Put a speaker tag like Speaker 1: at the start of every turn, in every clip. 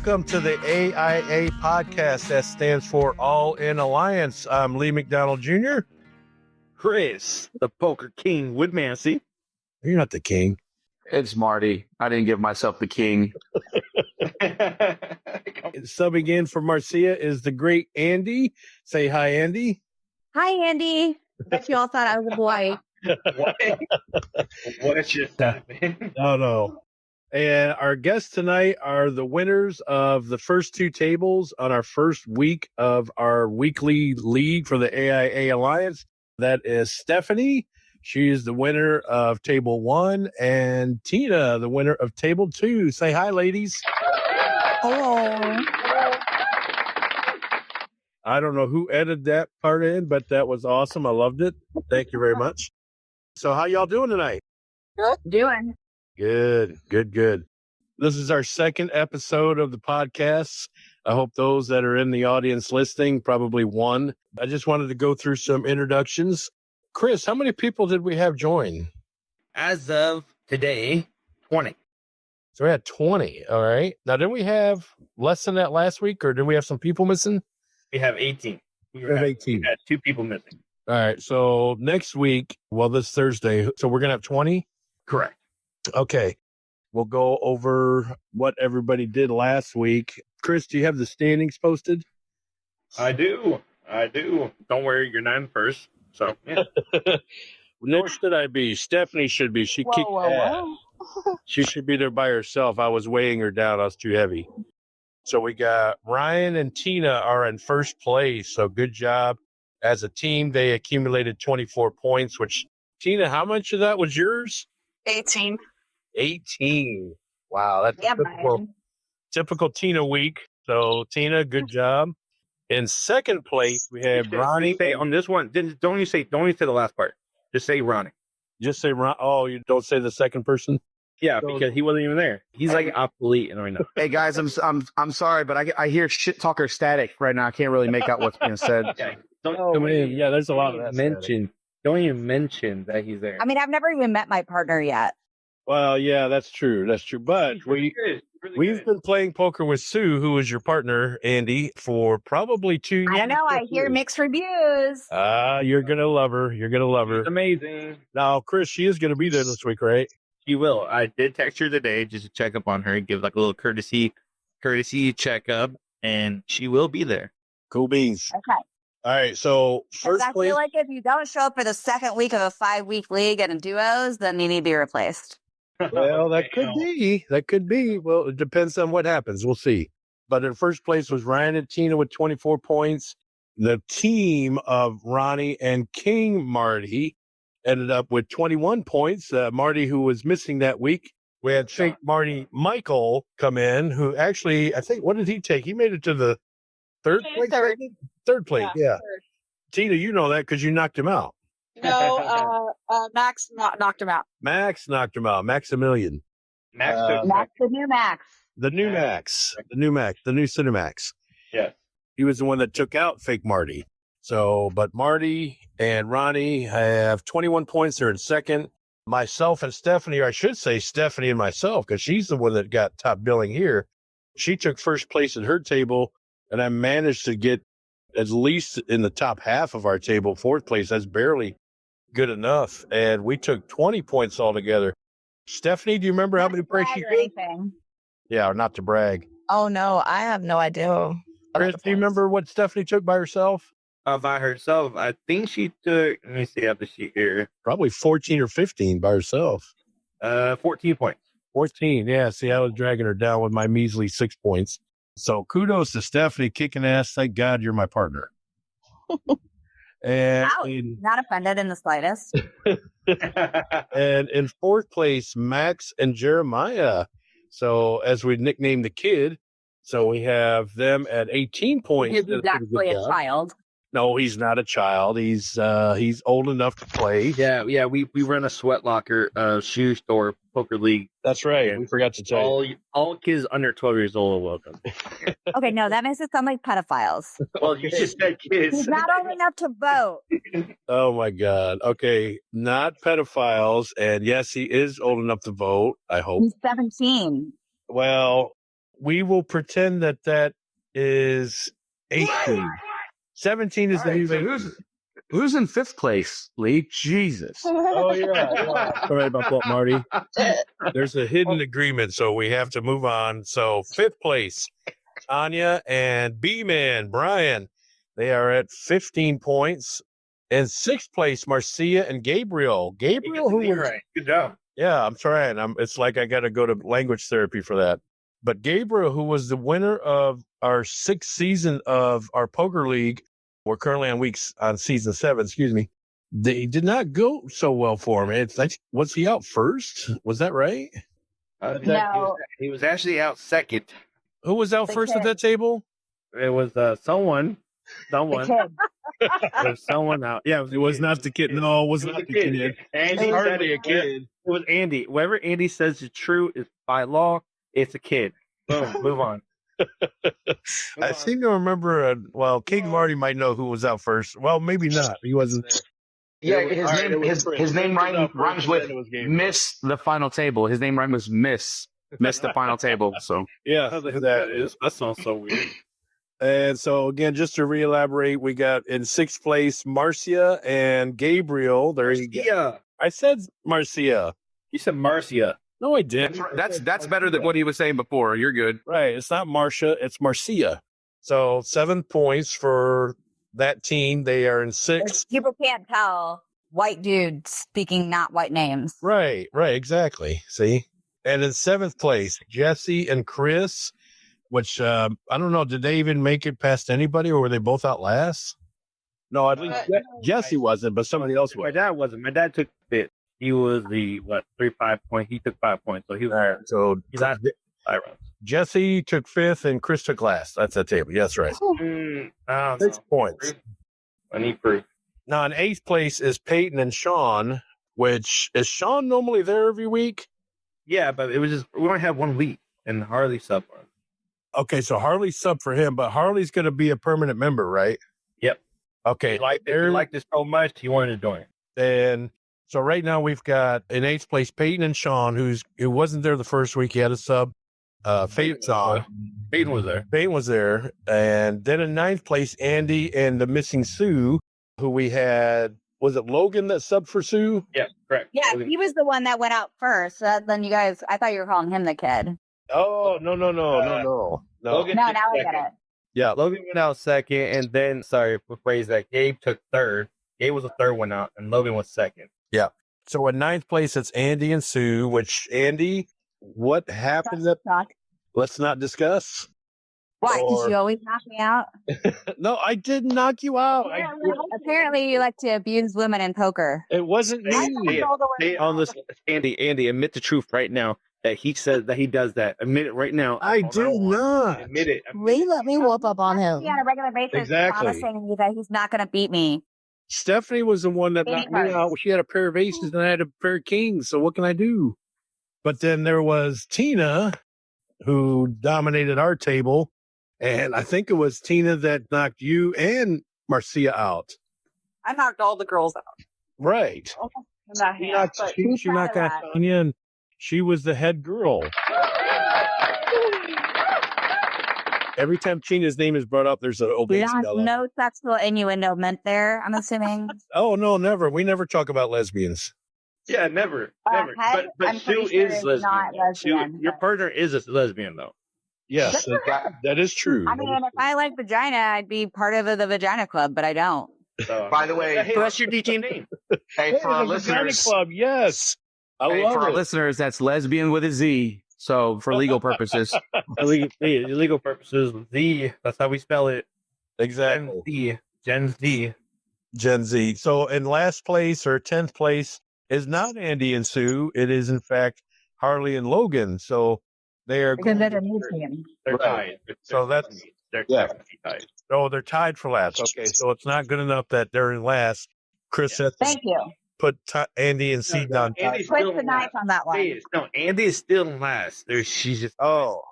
Speaker 1: Welcome to the AIA podcast. That stands for All in Alliance. I'm Lee McDonald Jr.
Speaker 2: Chris, the Poker King Woodmansey.
Speaker 1: You're not the king.
Speaker 3: It's Marty. I didn't give myself the king.
Speaker 1: Subbing in for Marcia is the great Andi. Say hi, Andi.
Speaker 4: Hi, Andy. I bet you all thought I was a boy.
Speaker 2: What just happened?
Speaker 1: No. And our guests tonight are the winners of the first two tables on our first week of our weekly league for the AIA Alliance. That is Stephanie. She is the winner of table 1, and Tina, the winner of table 2. Say hi, ladies.
Speaker 4: Hello.
Speaker 1: I don't know who edited that part in, but that was awesome. I loved it. Thank you very much. So how y'all doing tonight?
Speaker 4: Good. Doing.
Speaker 1: Good. This is our second episode of the podcast. I hope those that are in the audience listening probably won. I just wanted to go through some introductions. Chris, how many people did we have join?
Speaker 2: As of today, 20.
Speaker 1: So we had 20. All right. Now, didn't we have less than that last week, or did we have some people missing?
Speaker 2: We have 18. We
Speaker 1: have 18.
Speaker 2: We had 2 people missing.
Speaker 1: All right. So next week, this Thursday, so we're going to have 20?
Speaker 2: Correct.
Speaker 1: Okay. We'll go over what everybody did last week. Chris, do you have the standings posted?
Speaker 2: I do. Don't worry, you're not in first. So, yeah.
Speaker 1: Next should I be? Stephanie should be. She kicked ass. She should be there by herself. I was weighing her down. I was too heavy. So we got Ryan and Tina are in first place. So good job. As a team, they accumulated 24 points, which, Tina, how much of that was yours?
Speaker 4: 18.
Speaker 1: 18. Wow. That's typical Tina week. So, Tina, good job. In second place, we have Ronnie.
Speaker 2: Say on this one, don't you say the last part. Just say Ronnie.
Speaker 1: Just say Ron. Oh, you don't say the second person?
Speaker 2: Yeah, because he wasn't even there. He's like obsolete right now.
Speaker 3: Hey guys, I'm sorry, but I hear shit talker static right now. I can't really make out what's being said.
Speaker 1: Yeah, there's a lot of that.
Speaker 2: Don't even mention that he's there.
Speaker 4: I mean, I've never even met my partner yet.
Speaker 1: Well, yeah, that's true. But we've been playing poker with Sue, who is your partner, Andi, for probably 2 years.
Speaker 4: I don't know. I hear mixed reviews.
Speaker 1: You're going to love her. You're going to love her.
Speaker 2: She's amazing.
Speaker 1: Now, Chris, she is going to be there this week, right?
Speaker 2: She will. I did text her today just to check up on her, give like a little courtesy checkup, and she will be there.
Speaker 1: Cool beans.
Speaker 4: Okay.
Speaker 1: All right, so first
Speaker 4: I feel like if you don't show up for the second week of a 5-week league and in duos, then you need to be replaced.
Speaker 1: Well, that could be. That could be. Well, it depends on what happens. We'll see. But in first place was Ryan and Tina with 24 points. The team of Ronnie and King Marty ended up with 21 points. Marty, who was missing that week. We had fake Marty Michael come in, who actually, I think, what did he take? He made it to the third place? Third place, yeah. Third. Tina, you know that because you knocked him out.
Speaker 5: No, Max knocked him out.
Speaker 1: Max knocked him out. Maximilian.
Speaker 4: Max, the new Max.
Speaker 1: The new Max. The new Cinemax.
Speaker 2: Yeah.
Speaker 1: He was the one that took out fake Marty. So, but Marty and Ronnie have 21 points. They're in second. Myself and Stephanie, or I should say Stephanie and myself, because she's the one that got top billing here. She took first place at her table, and I managed to get at least in the top half of our table, fourth place. That's barely good enough. And we took 20 points altogether. Stephanie, do you remember how many points you got? Yeah, or not to brag.
Speaker 5: Oh, no, I have no idea.
Speaker 1: Chris, do you remember what Stephanie took by herself?
Speaker 2: By herself, I think she took, let me see, I have the sheet here.
Speaker 1: Probably 14 or 15 by herself.
Speaker 2: 14 points.
Speaker 1: 14, yeah. See, I was dragging her down with my measly 6 points. So kudos to Stephanie, kicking ass. Thank God you're my partner. And
Speaker 4: not offended in the slightest.
Speaker 1: And in fourth place, Max and Jeremiah. So as we nicknamed the kid, so we have them at 18 points.
Speaker 4: He's actually a child.
Speaker 1: No, he's not a child. He's old enough to play.
Speaker 2: Yeah. We run a sweat locker shoe store poker league.
Speaker 1: That's right. We forgot to tell you.
Speaker 2: All kids under 12 years old are welcome.
Speaker 4: Okay, no, that makes it sound like pedophiles.
Speaker 2: Well, you just said kids.
Speaker 4: He's not old enough to vote.
Speaker 1: Oh my God. Okay, not pedophiles, and yes, he is old enough to vote. I hope
Speaker 4: he's 17.
Speaker 1: Well, we will pretend that is 18. 17 is
Speaker 3: All
Speaker 1: the
Speaker 3: right,
Speaker 1: new
Speaker 3: so who's in fifth place, Lee? Jesus.
Speaker 1: Oh, yeah. Sorry about that, Marty. There's a hidden agreement, so we have to move on. So, fifth place, Tanya and B-Man, Brian. They are at 15 points. And sixth place, Marcia and Gabriel. Gabriel, who was...
Speaker 2: right. Good job.
Speaker 1: Yeah, I'm trying. It's like I got to go to language therapy for that. But Gabriel, who was the winner of our sixth season of our poker league, we're currently on season 7, excuse me. They did not go so well for him. It's like, was he out first? Was that right?
Speaker 5: No.
Speaker 2: He was actually out second.
Speaker 1: Who was out
Speaker 5: The
Speaker 1: first at
Speaker 5: kid.
Speaker 1: that table?
Speaker 6: It was someone.
Speaker 5: The kid.
Speaker 6: There's someone out. Yeah,
Speaker 1: It was not the kid. No, it was not the kid.
Speaker 2: Andy
Speaker 6: hardly
Speaker 2: said
Speaker 6: a kid. It was Andy. Whatever Andy says is true is by law. It's a kid. Boom. Move on.
Speaker 1: I seem to remember. King Marty might know who was out first. Well, maybe not. He wasn't there.
Speaker 3: Yeah, his name rhymes with miss the final table. His name rhymes with miss the final table. So
Speaker 1: Yeah,
Speaker 6: That sounds so weird.
Speaker 1: And so again, just to re-elaborate, we got in sixth place Marcia and Gabriel. There you go.
Speaker 2: Yeah.
Speaker 1: I said Marcia.
Speaker 6: You said Marcia.
Speaker 1: No, I didn't.
Speaker 3: that's better than what he was saying before. You're good.
Speaker 1: Right. It's not Marcia, it's Marcia. So 7 points for that team. They are in sixth.
Speaker 4: People can't tell white dudes speaking not white names.
Speaker 1: Right, exactly. See? And in seventh place, Jesse and Chris, which I don't know, did they even make it past anybody, or were they both out last? No, at least Jesse wasn't, but somebody else
Speaker 6: My
Speaker 1: was.
Speaker 6: dad wasn't. My dad took it. He was the 3-5 point. He took 5 points, so he was.
Speaker 1: All right, so
Speaker 6: He's not 5 rounds.
Speaker 1: Jesse took fifth and Chris took last. That's that table. Yes, right.
Speaker 6: I don't
Speaker 1: 6
Speaker 6: know.
Speaker 1: points.
Speaker 6: I need proof.
Speaker 1: Now, in eighth place is Peyton and Sean, which is Sean normally there every week?
Speaker 6: Yeah, but it was just we only have 1 week, and Harley sub for him.
Speaker 1: Okay, so Harley's sub for him, but Harley's going to be a permanent member, right?
Speaker 6: Yep.
Speaker 1: Okay.
Speaker 6: He liked this so much, he wanted to join it.
Speaker 1: And so right now we've got in eighth place Peyton and Sean, who wasn't there the first week. He had a sub. Peyton's on.
Speaker 6: Peyton was there.
Speaker 1: Peyton was there. And then in ninth place, Andy and the missing Sue, who we had, was it Logan that subbed for Sue?
Speaker 6: Yeah, correct.
Speaker 4: Yeah, he was the one that went out first. Then you guys, I thought you were calling him the kid.
Speaker 1: Oh, no.
Speaker 6: Logan
Speaker 4: No,
Speaker 6: took
Speaker 4: now I get
Speaker 6: second.
Speaker 4: it.
Speaker 1: Yeah.
Speaker 2: Logan went out second, and then, sorry, rephrase that. Gabe took third. Gabe was the third one out, and Logan was second.
Speaker 1: So in ninth place, it's Andy and Sue, which, Andy, what happened? Let's not discuss.
Speaker 4: Why?
Speaker 1: Or-
Speaker 4: Because you always knock me out.
Speaker 1: No, I didn't knock you out.
Speaker 4: Apparently, you like to abuse women in poker.
Speaker 1: It wasn't me.
Speaker 2: On this, Andy, admit the truth right now that he says that he does that. Admit it right now.
Speaker 1: I do not.
Speaker 2: Admit it.
Speaker 7: Lee let me whoop up on him.
Speaker 4: On a regular basis,
Speaker 1: Exactly.
Speaker 4: promising me that he's not going to beat me.
Speaker 1: Stephanie was the one that knocked me out. She had a pair of aces and I had a pair of kings. So what can I do? But then there was Tina, who dominated our table. And I think it was Tina that knocked you and Marcia out.
Speaker 5: I knocked all the girls out.
Speaker 1: Right.
Speaker 5: Not
Speaker 1: She
Speaker 5: him,
Speaker 1: knocked,
Speaker 5: but
Speaker 1: she knocked out Tanya, and she was the head girl. Every time Tina's name is brought up, there's an obese fella.
Speaker 4: No sexual innuendo meant there, I'm assuming.
Speaker 1: Oh, no, never. We never talk about lesbians.
Speaker 6: Yeah, never.
Speaker 4: Head,
Speaker 6: But
Speaker 4: I'm
Speaker 6: Sue
Speaker 4: pretty sure
Speaker 6: is
Speaker 4: it's
Speaker 6: lesbian.
Speaker 4: not lesbian,
Speaker 6: Your
Speaker 4: but-
Speaker 6: partner is a lesbian, though.
Speaker 1: Yes, that is true.
Speaker 4: I mean, if I like vagina, I'd be part of the vagina club, but I don't.
Speaker 6: So,
Speaker 3: By the way,
Speaker 6: hey, what's your DJ name?
Speaker 3: hey, for our
Speaker 1: the Vagina
Speaker 3: listeners,
Speaker 1: Club, yes. I
Speaker 3: hey,
Speaker 1: love
Speaker 3: for our
Speaker 1: it.
Speaker 3: listeners, that's lesbian with a Z. So for legal purposes,
Speaker 6: Legal purposes, that's how we spell it.
Speaker 1: Exactly.
Speaker 6: Gen Z.
Speaker 1: Gen Z. So in last place or 10th place is not Andy and Sue. It is, in fact, Harley and Logan. So they are.
Speaker 4: Because they're a new team.
Speaker 6: They're
Speaker 1: Right.
Speaker 6: tied.
Speaker 1: So that's-
Speaker 6: they're
Speaker 1: yeah.
Speaker 6: technically tied.
Speaker 1: Oh, they're tied for last. Okay, so it's not good enough that they're in last. Chris has to
Speaker 4: Thank you.
Speaker 1: put Andy and Seed on.
Speaker 6: Andy's
Speaker 4: Twist
Speaker 6: still
Speaker 4: the
Speaker 6: in
Speaker 4: knife
Speaker 6: last.
Speaker 4: on that one.
Speaker 6: No, Andy is still in last. She's just
Speaker 1: Oh,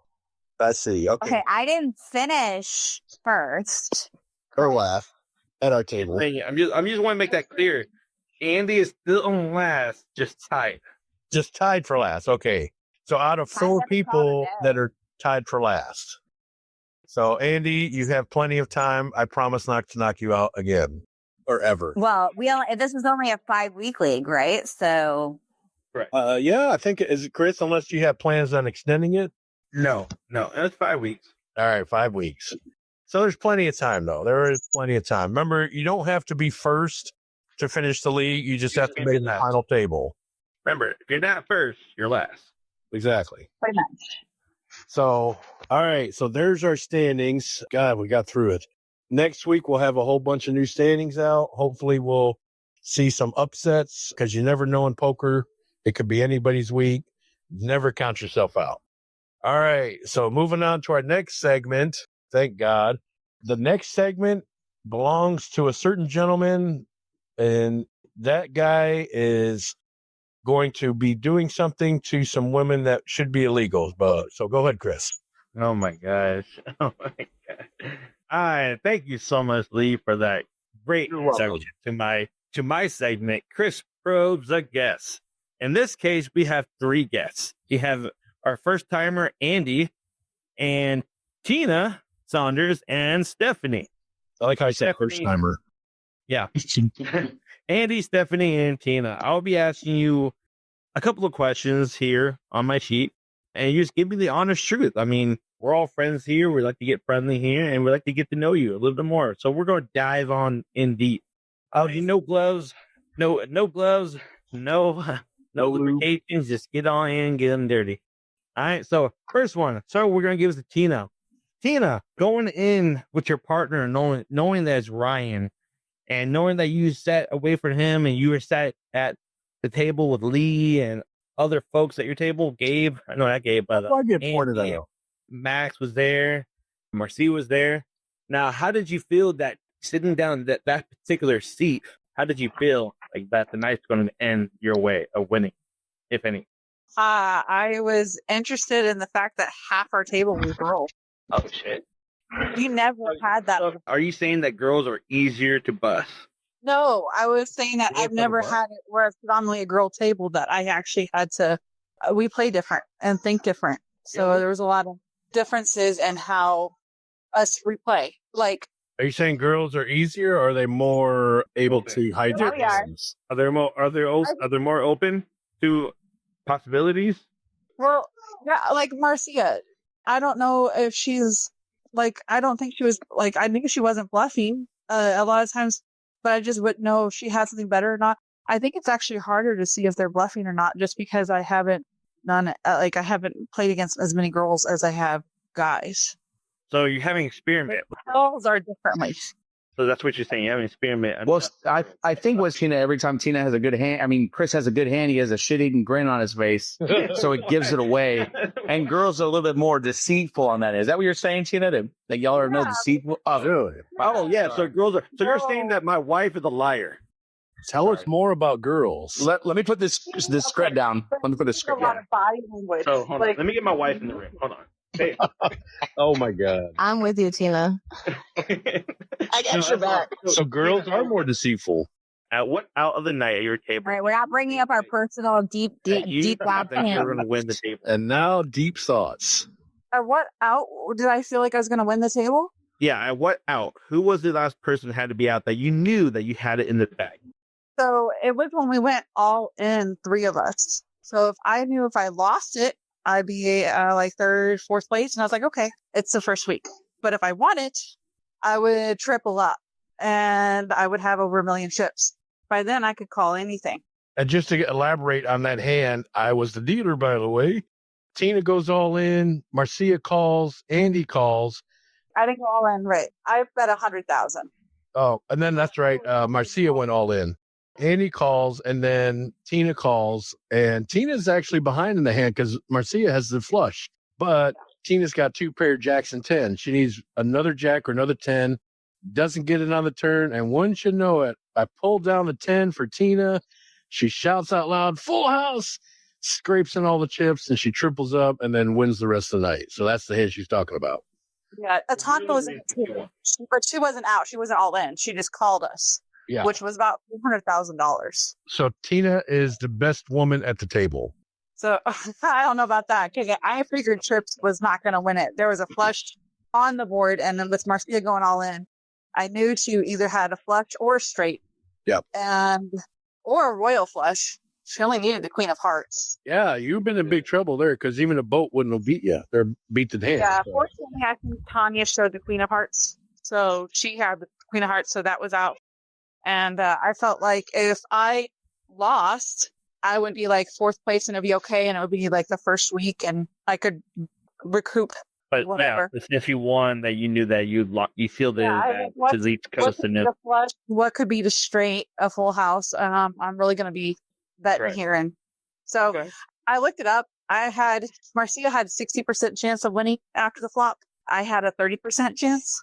Speaker 1: I see. Okay.
Speaker 4: Okay, I didn't finish first.
Speaker 1: Or laugh at our table.
Speaker 6: I'm just want to make that clear. Andy is still on last, just tied.
Speaker 1: Just tied for last. Okay. So out of
Speaker 4: I
Speaker 1: four
Speaker 4: never
Speaker 1: people
Speaker 4: thought of
Speaker 1: that are tied for last. So, Andi, you have plenty of time. I promise not to knock you out again or ever.
Speaker 4: Well, this was only a 5-week league, right? So,
Speaker 1: yeah, I think is it Chris? Unless you have plans on extending it.
Speaker 6: No, it's 5 weeks.
Speaker 1: All right, 5 weeks. So there's plenty of time, though. There is plenty of time. Remember, you don't have to be first to finish the league. You just have to make the final table.
Speaker 6: Remember, if you're not first, you're last.
Speaker 1: Exactly.
Speaker 4: pretty much.
Speaker 1: So, all right. So there's our standings. God, we got through it. Next week, we'll have a whole bunch of new standings out. Hopefully, we'll see some upsets because you never know in poker. It could be anybody's week. Never count yourself out. All right. So moving on to our next segment. Thank God. The next segment belongs to a certain gentleman, and that guy is going to be doing something to some women that should be illegal. But so go ahead, Chris.
Speaker 6: Oh my gosh. Oh my god. All right. Thank you so much, Lee, for that great introduction to my segment. Chris probes a guest. In this case, we have 3 guests. We have our first timer, Andi, and Tina Saunders, and Stephanie.
Speaker 1: I like how I said first timer.
Speaker 6: Yeah. Andi, Stephanie, and Tina. I'll be asking you a couple of questions here on my sheet, and you just give me the honest truth. I mean, we're all friends here. We like to get friendly here, and we like to get to know you a little bit more. So we're going to dive on in deep. No gloves, no gloves, no lubrications. Just get on in, get them dirty. All right. So first one. So we're going to give it to Tina. Tina, going in with your partner, knowing that it's Ryan, and knowing that you sat away from him and you were sat at the table with Lee and other folks at your table, Gabe. I know not Gabe, but
Speaker 1: I get pointed out.
Speaker 6: Max was there. Marcy was there. Now, how did you feel that sitting down that particular seat? How did you feel like that the night's going to end your way of winning, if any?
Speaker 5: I was interested in the fact that half our table was girls.
Speaker 6: Oh, shit.
Speaker 5: You never had that.
Speaker 6: Are you saying that girls are easier to bust?
Speaker 5: No, I was saying that I've never had it where it's predominantly a girl table that I actually had to, we play different and think different. So there was a lot of differences in how us replay. Like,
Speaker 1: are you saying girls are easier, or are they more able to hide their business?
Speaker 6: Are they more open to possibilities?
Speaker 5: well, yeah, like Marcia, I don't know if she's like, I don't think she was like, I think she wasn't bluffing a lot of times, but I just wouldn't know if she had something better or not. I think it's actually harder to see if they're bluffing or not, just because I haven't I haven't played against as many girls as I have guys.
Speaker 6: So you're having experiment.
Speaker 5: Girls are differently.
Speaker 6: So that's what you're saying. You have an experiment.
Speaker 3: Well, I think with Tina, every time Tina has a good hand, I mean, Chris has a good hand, he has a shit-eating grin on his face, so it gives it away. And girls are a little bit more deceitful on that. Is that what you're saying, Tina? That y'all are no deceitful? Oh,
Speaker 1: Really?
Speaker 6: Oh yeah. So girls are. So you're saying that my wife is a liar.
Speaker 1: Tell us more about girls.
Speaker 3: Let me put this script down. Let me put this
Speaker 5: A
Speaker 3: script
Speaker 5: lot
Speaker 3: down.
Speaker 5: of body language.
Speaker 6: So hold on.
Speaker 5: Like,
Speaker 6: Let me get my wife in the room. Hold on. Hey.
Speaker 1: Oh my God.
Speaker 7: I'm with you, Tina.
Speaker 5: I got your back.
Speaker 1: So girls are more deceitful.
Speaker 6: At what out of the night at your table?
Speaker 4: All right, we're not bringing up our personal deep lab
Speaker 6: think you're
Speaker 4: plans.
Speaker 6: going to win the table.
Speaker 1: And now deep thoughts.
Speaker 5: At what out did I feel like I was going to win the table?
Speaker 6: Yeah. At what out? Who was the last person that had to be out that you knew that you had it in the bag?
Speaker 5: So it was when we went all in, 3 of us. So if I knew if I lost it, I'd be like 3rd, 4th place. And I was like, okay, it's the first week. But if I won it, I would triple up and I would have over 1 million chips. By then I could call anything.
Speaker 1: And just to elaborate on that hand, I was the dealer, by the way. Tina goes all in. Marcia calls. Andi calls.
Speaker 5: I didn't go all in, right? I bet 100,000.
Speaker 1: Oh, and then that's right. Marcia went all in. Andi calls, and then Tina calls. And Tina's actually behind in the hand because Marcia has the flush. But Tina's got 2 pair of jacks and 10. She needs another jack or another 10. Doesn't get it on the turn. And wouldn't you know it, I pulled down the 10 for Tina. She shouts out loud, "Full house!" Scrapes in all the chips, and she triples up and then wins the rest of the night. So that's the hand she's talking about.
Speaker 5: Yeah, Atanka was in too. But she wasn't out. She wasn't all in. She just called us,
Speaker 1: Yeah.
Speaker 5: which was about $400,000.
Speaker 1: So Tina is the best woman at the table.
Speaker 5: So I don't know about that. Because I figured Trips was not going to win it. There was a flush on the board, and then with Marcia going all in, I knew she either had a flush or a straight.
Speaker 1: Yep.
Speaker 5: Or a royal flush. She only needed the Queen of Hearts.
Speaker 1: Yeah, you've been in big trouble there because even a boat wouldn't have beat you. They're beat the hand.
Speaker 5: Yeah,
Speaker 1: so.
Speaker 5: fortunately, I think Tanya showed the Queen of Hearts. So she had the Queen of Hearts, so that was out. And I felt like if I lost, I would be like fourth place and it'd be okay. And it would be like the first week and I could recoup.
Speaker 6: But
Speaker 5: Whatever.
Speaker 6: yeah, if you won, that you knew that you feel
Speaker 5: Yeah,
Speaker 6: that to the coast
Speaker 5: could
Speaker 6: and
Speaker 5: be the flush? What could be the straight, a full house? I'm really going to be betting
Speaker 6: Right.
Speaker 5: here. And so
Speaker 6: Okay.
Speaker 5: I looked it up. Marcia had 60% chance of winning after the flop. I had a 30% chance.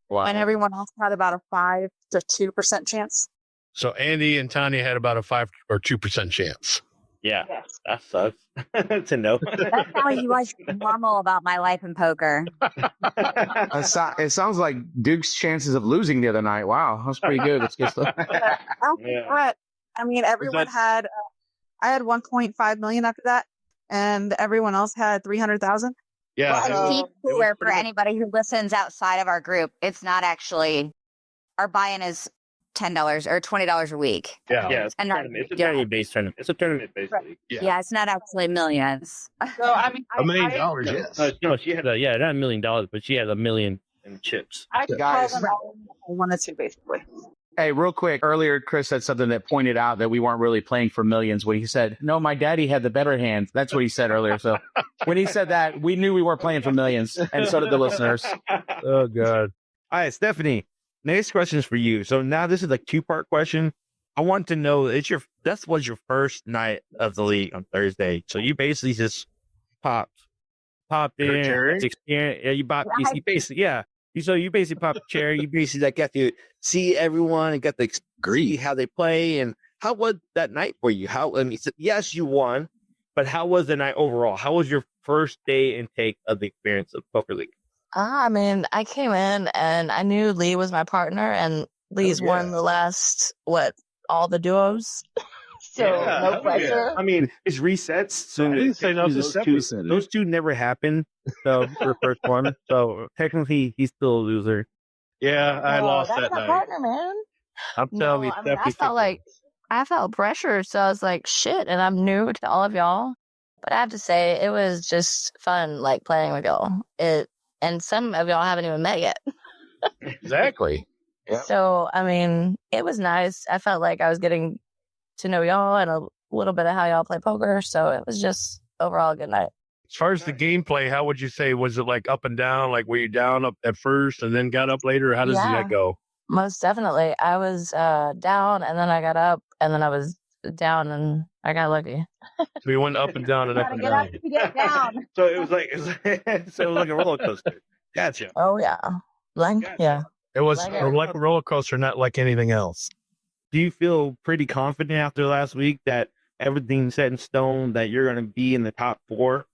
Speaker 3: Wow.
Speaker 5: And everyone else had about a 5 to 2% chance.
Speaker 1: So Andi and Tanya had about a 5 or 2% chance.
Speaker 6: Yeah,
Speaker 5: Yes.
Speaker 6: that sucks to know.
Speaker 4: That's how you like normal about my life in poker.
Speaker 3: It sounds like Duke's chances of losing the other night. Wow, that's pretty good. It's good stuff.
Speaker 6: Yeah.
Speaker 5: Brett, I mean, everyone had, I had 1.5 million after that, and everyone else had 300,000.
Speaker 1: Yeah.
Speaker 4: Well, and keep cooler for anybody who listens outside of our group. It's not actually, our buy-in is $10 or $20 a week.
Speaker 1: Yeah.
Speaker 6: Yeah, it's a
Speaker 4: And not-
Speaker 6: tournament. It's a tournament-based tournament. It's a tournament-based league.
Speaker 4: Yeah, it's not actually millions.
Speaker 5: So, I mean,
Speaker 1: $1 million, yes.
Speaker 6: No, she had not $1 million, but she had $1 million in chips.
Speaker 5: I could
Speaker 3: Guys.
Speaker 5: call them all if I wanted to, basically.
Speaker 3: Hey, real quick. Earlier, Chris said something that pointed out that we weren't really playing for millions. When he said, "No, my daddy had the better hand." That's what he said earlier. So when he said that, we knew we weren't playing for millions, and so did the listeners.
Speaker 1: Oh, God.
Speaker 6: All right, Stephanie. Next question is for you. So now this is a 2-part question. I want to know that was your first night of the league on Thursday. So you basically just popped in.
Speaker 2: Cherry?
Speaker 6: It's experience. Yeah, you basically you basically popped a cherry. You basically got to see everyone and got to agree how they play. And how was that night for you? Yes, you won, but how was the night overall? How was your first day intake of the experience of Poker League?
Speaker 7: I mean, I came in and I knew Lee was my partner, and Lee's won the last, all the duos. So no pressure.
Speaker 6: I mean, it's resets. So
Speaker 1: I didn't say nothing.
Speaker 6: those two never happened. So for the first one. So technically, he's still a loser.
Speaker 1: Yeah, I lost
Speaker 7: that's
Speaker 1: that
Speaker 7: my
Speaker 1: night.
Speaker 7: partner, man.
Speaker 6: I'm telling you,
Speaker 7: I mean, I felt pressure, so I was like, shit, and I'm new to all of y'all. But I have to say, it was just fun, like playing with y'all. And some of y'all haven't even met yet.
Speaker 1: Exactly. Yeah.
Speaker 7: So, I mean, it was nice. I felt like I was getting to know y'all and a little bit of how y'all play poker. So it was just overall a good night.
Speaker 1: As far as the gameplay, how would you say? Was it like up and down? Like were you down up at first and then got up later? How does that go?
Speaker 7: Most definitely. I was down and then I got up and then I was down and I got lucky.
Speaker 1: So you went up and down and up and down.
Speaker 4: to get down.
Speaker 6: So it was like a roller coaster. Gotcha.
Speaker 7: Oh, yeah. Yeah.
Speaker 1: It was
Speaker 7: Like
Speaker 1: like a roller coaster, not like anything else.
Speaker 6: Do you feel pretty confident after last week that everything's set in stone, that you're going to be in the top 4 at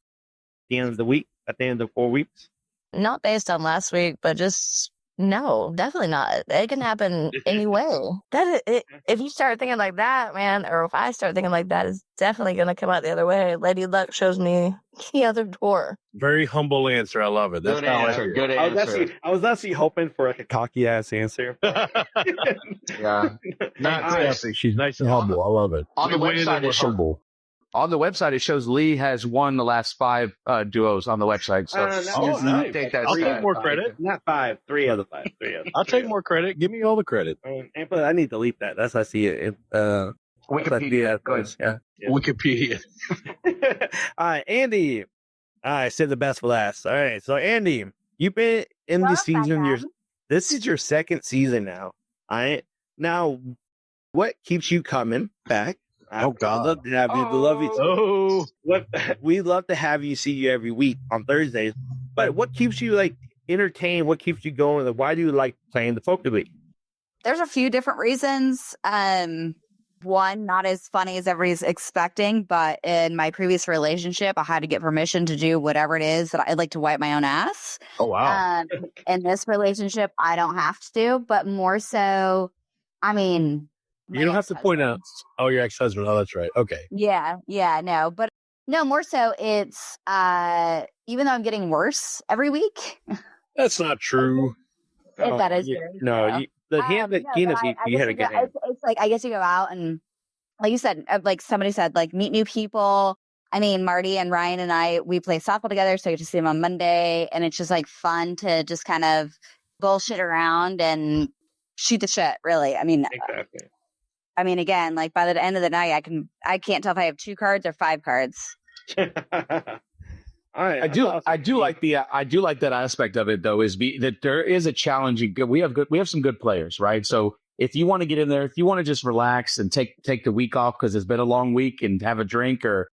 Speaker 6: the end of the week, at the end of the 4 weeks?
Speaker 7: Not based on last week, but just no, definitely not. It can happen anyway. If you start thinking like that, man, or if I start thinking like that, it's definitely going to come out the other way. Lady Luck shows me the other door.
Speaker 1: Very humble answer. I love it. That's
Speaker 2: Good
Speaker 1: how I
Speaker 2: answer.
Speaker 1: feel.
Speaker 2: Good
Speaker 6: I was
Speaker 2: answer.
Speaker 6: actually hoping for like a cocky ass answer.
Speaker 3: Yeah.
Speaker 1: Not sassy. She's nice and humble. I love it.
Speaker 2: On the
Speaker 1: We win
Speaker 2: website,
Speaker 1: and we're
Speaker 2: it shows-
Speaker 1: humble.
Speaker 3: On the website, it shows Lee has won the last 5 duos on the website. So
Speaker 1: Oh, nice.
Speaker 3: take that.
Speaker 1: I'll
Speaker 3: Lee.
Speaker 1: take more credit.
Speaker 6: Not 5, 3 of the 5. 3 of the
Speaker 1: I'll take more credit. Give me all the credit.
Speaker 6: And but I need to delete that. That's how I see it.
Speaker 3: Wikipedia. Go ahead.
Speaker 6: Yeah.
Speaker 1: Wikipedia.
Speaker 6: All right, Andi. I said the best for last. All right, so Andi, you've been in
Speaker 4: Well,
Speaker 6: this season.
Speaker 4: thank
Speaker 6: This is your second season now. All right, now what keeps you coming back?
Speaker 1: Oh, God.
Speaker 6: I love to have you. Love you.
Speaker 1: Oh,
Speaker 6: We love to have you see you every week on Thursdays. But what keeps you like entertained? What keeps you going? Like, why do you like playing the Poker League?
Speaker 4: There's a few different reasons. One, not as funny as everybody's expecting, but in my previous relationship, I had to get permission to do whatever it is that I'd like to wipe my own ass.
Speaker 1: oh wow.
Speaker 4: In this relationship, I don't have to do, but more so, I mean,
Speaker 1: You don't have to point out. Oh, your ex-husband. Oh, that's right. Okay.
Speaker 4: Yeah, no, but No, more so it's even though I'm getting worse every week.
Speaker 1: That's not true.
Speaker 4: If that is
Speaker 6: you-
Speaker 4: true.
Speaker 6: no,
Speaker 4: so.
Speaker 6: you, the hand that
Speaker 4: No,
Speaker 6: Tina
Speaker 4: but
Speaker 6: beat,
Speaker 4: I
Speaker 6: you
Speaker 4: guess
Speaker 6: had a good hand.
Speaker 4: it's like I guess you go out and like you said, like somebody said, like meet new people. I mean, Marty and Ryan and I, we play softball together, so you get to see them on Monday, and it's just like fun to just kind of bullshit around and shoot the shit. Really,
Speaker 2: Exactly.
Speaker 4: again, like by the end of the night, I can't tell if I have 2 cards or 5 cards.
Speaker 2: All right.
Speaker 3: I do like that aspect of it though, that there is a challenging. We have some good players, right? So if you want to get in there, if you want to just relax and take the week off because it's been a long week and have a drink or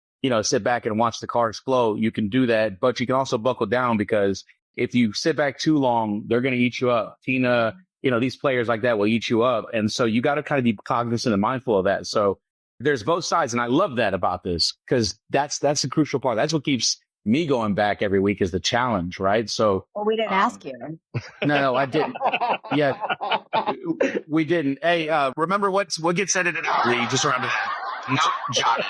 Speaker 3: sit back and watch the cards flow, you can do that. But you can also buckle down because if you sit back too long, they're going to eat you up. Tina, these players like that will eat you up, and so you got to kind of be cognizant and mindful of that. So there's both sides, and I love that about this because that's the crucial part. That's what keeps me going back every week is the challenge, right? So
Speaker 4: Well, we didn't ask you.
Speaker 3: no, I didn't. Yeah, we didn't. Hey, remember what gets edited out? Lee? Just remember that. Nope, jotted.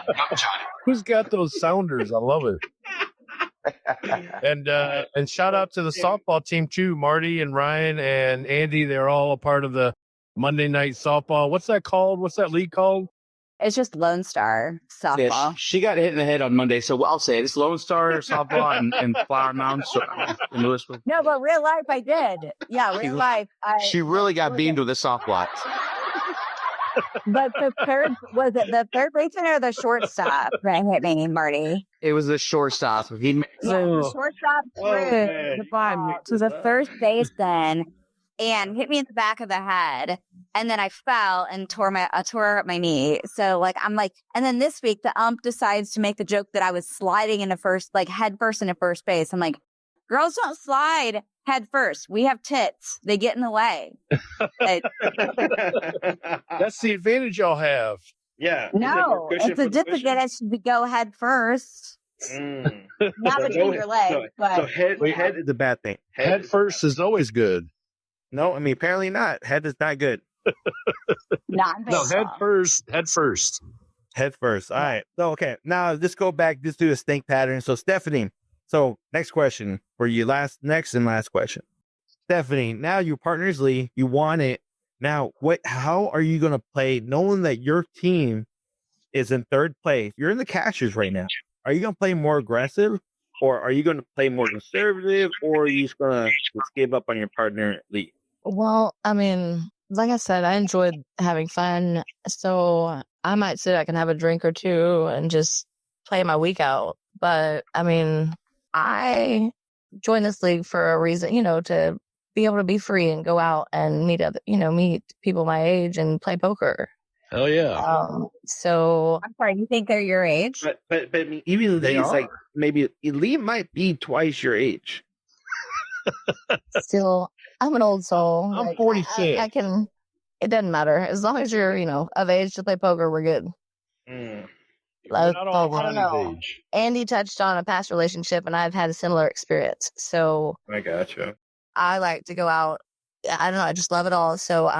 Speaker 1: Who's got those sounders? I love it. And shout out to the softball team too, Marty and Ryan and Andy. They're all a part of the Monday night softball. What's that called? What's that league called?
Speaker 4: It's just Lone Star softball.
Speaker 3: Yeah, she got hit in the head on Monday, so I'll say it. It's Lone Star softball and Flower Mound in Louisville.
Speaker 4: No, but real life, I did. Yeah, real life.
Speaker 3: She really got beamed with a softball.
Speaker 4: But the third baseman or the shortstop that hit me, Marty?
Speaker 3: It was the shortstop.
Speaker 4: Yeah, the shortstop threw the ball to the first baseman and hit me in the back of the head. And then I fell and tore up my knee. So I'm like, and then this week the ump decides to make the joke that I was sliding into first, like head first into first base. I'm like, girls don't slide head first. We have tits. They get in the way.
Speaker 1: That's the advantage y'all have.
Speaker 2: Yeah.
Speaker 4: No, it's a disadvantage to go head first. Not between your legs, but
Speaker 2: So head
Speaker 6: is a bad thing.
Speaker 1: Head first is always good.
Speaker 6: No, apparently not. Head is not good.
Speaker 4: not in
Speaker 1: No,
Speaker 4: baseball.
Speaker 1: head first.
Speaker 6: Head first. All right. So, okay. Now let's go back. Let's do a stink pattern. So, Stephanie. So, next question for you. Next and last question. Stephanie, now your partner's Lee. You won it. Now, how are you going to play knowing that your team is in third place? You're in the Cashers right now. Are you going to play more aggressive or are you going to play more conservative or are you just going to give up on your partner, Lee?
Speaker 7: Well, like I said, I enjoyed having fun. So I might sit back and have a drink or two and just play my week out. But I joined this league for a reason, to be able to be free and go out and meet people my age and play poker.
Speaker 1: Hell yeah.
Speaker 7: So
Speaker 4: I'm sorry, you think they're your age?
Speaker 2: But
Speaker 6: Even
Speaker 1: They
Speaker 6: Lee's
Speaker 1: are.
Speaker 6: like maybe Lee might be twice your age.
Speaker 7: still, I'm an old soul.
Speaker 1: I'm 46.
Speaker 7: I can, it doesn't matter. As long as you're, of age to play poker, we're good.
Speaker 1: Not all
Speaker 7: I don't
Speaker 1: Ronnie's
Speaker 7: know.
Speaker 1: age.
Speaker 7: Andy touched on a past relationship and I've had a similar experience. So
Speaker 2: I gotcha.
Speaker 7: I like to go out. I don't know. I just love it all. So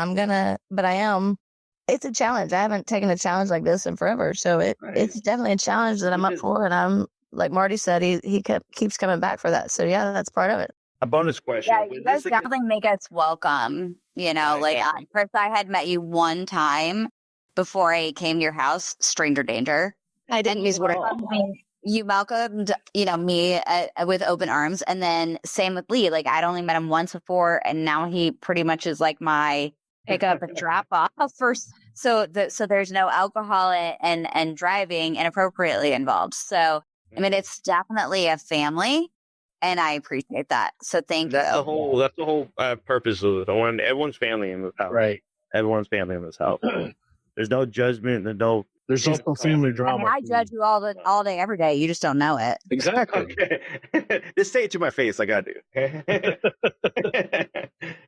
Speaker 7: it's a challenge. I haven't taken a challenge like this in forever. So it's definitely a challenge that I'm up for. And I'm, like Marty said, he keeps coming back for that. So yeah, that's part of it.
Speaker 6: A bonus question.
Speaker 4: Yeah, you guys definitely make us welcome. Chris, I had met you one time before I came to your house, stranger danger.
Speaker 7: I didn't use what
Speaker 4: You welcomed, me with open arms. And then same with Lee. I'd only met him once before. And now he pretty much is like my pick up and drop off first. So there's no alcohol and driving inappropriately involved. So, it's definitely a family. And I appreciate that. So thank you.
Speaker 6: That's the whole purpose of it. I want everyone's family in this house.
Speaker 1: Right.
Speaker 6: Everyone's family in this house. There's no judgment.
Speaker 1: There's no family drama.
Speaker 4: I judge you all day, every day. You just don't know it.
Speaker 1: Exactly.
Speaker 6: Okay. Just say it to my face like I do.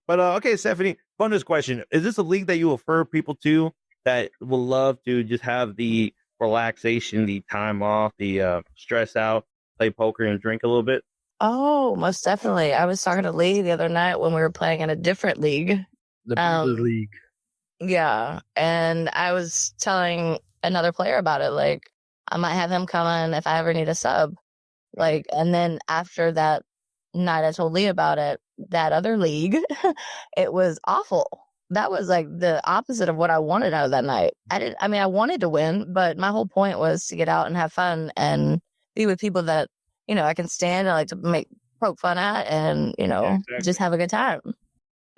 Speaker 6: But okay, Stephanie, bonus question. Is this a league that you refer people to that will love to just have the relaxation, the time off, the stress out, play poker and drink a little bit?
Speaker 7: Oh, most definitely. I was talking to Lee the other night when we were playing in a different league.
Speaker 1: The Beaver League.
Speaker 7: Yeah. And I was telling another player about it. I might have him come in if I ever need a sub. Like, and then after that night I told Lee about it, that other league, it was awful. That was like the opposite of what I wanted out of that night. I wanted to win, but my whole point was to get out and have fun and be with people that, I can stand and like to poke fun at and, just have a good time.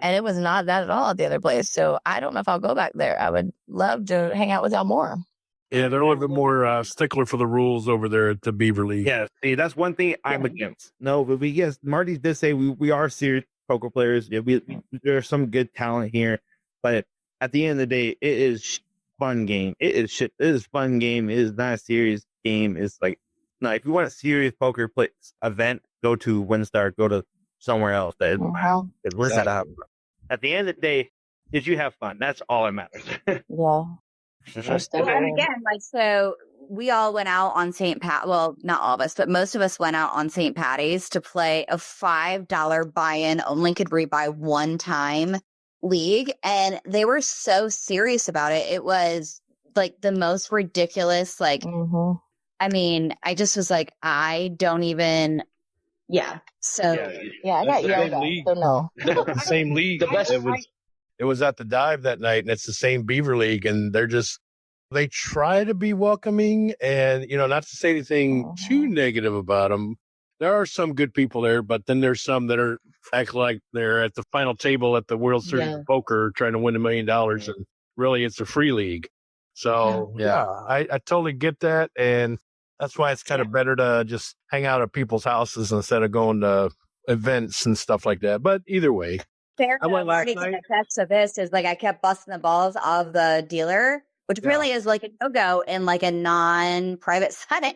Speaker 7: And it was not that at all at the other place. So I don't know if I'll go back there. I would love to hang out with y'all more.
Speaker 1: Yeah, they're a little bit more stickler for the rules over there at the Beaver League.
Speaker 6: Yeah, see, that's one thing I'm against. No, but Marty did say we are serious poker players. Yeah, there's some good talent here, but at the end of the day, it is fun game. It is shit. It is fun game. It is not a serious game. It's like, no, if you want a serious poker play event, go to WinStar. Go to somewhere else. Where's that up? At the end of the day, did you have fun? That's all that matters.
Speaker 7: Yeah.
Speaker 4: And again, so we all went out on St. Pat. Well, not all of us, but most of us went out on St. Patty's to play a $5 buy-in, only could rebuy one time league. And they were so serious about it. It was like the most ridiculous. Like, I just was like, I don't even. Yeah. So,
Speaker 7: I got yelled at. So no.
Speaker 1: The same league. It was at the Dive that night, and it's the same Beaver League, and they try to be welcoming and, not to say anything too negative about them. There are some good people there, but then there's some that act like they're at the final table at the World Series of Poker trying to win $1 million, and really it's a free league. So, I totally get that, and that's why it's kind of better to just hang out at people's houses instead of going to events and stuff like that. But either way.
Speaker 4: I went last night. To this is like I kept busting the balls of the dealer, which apparently is like a no-go in like a non-private setting.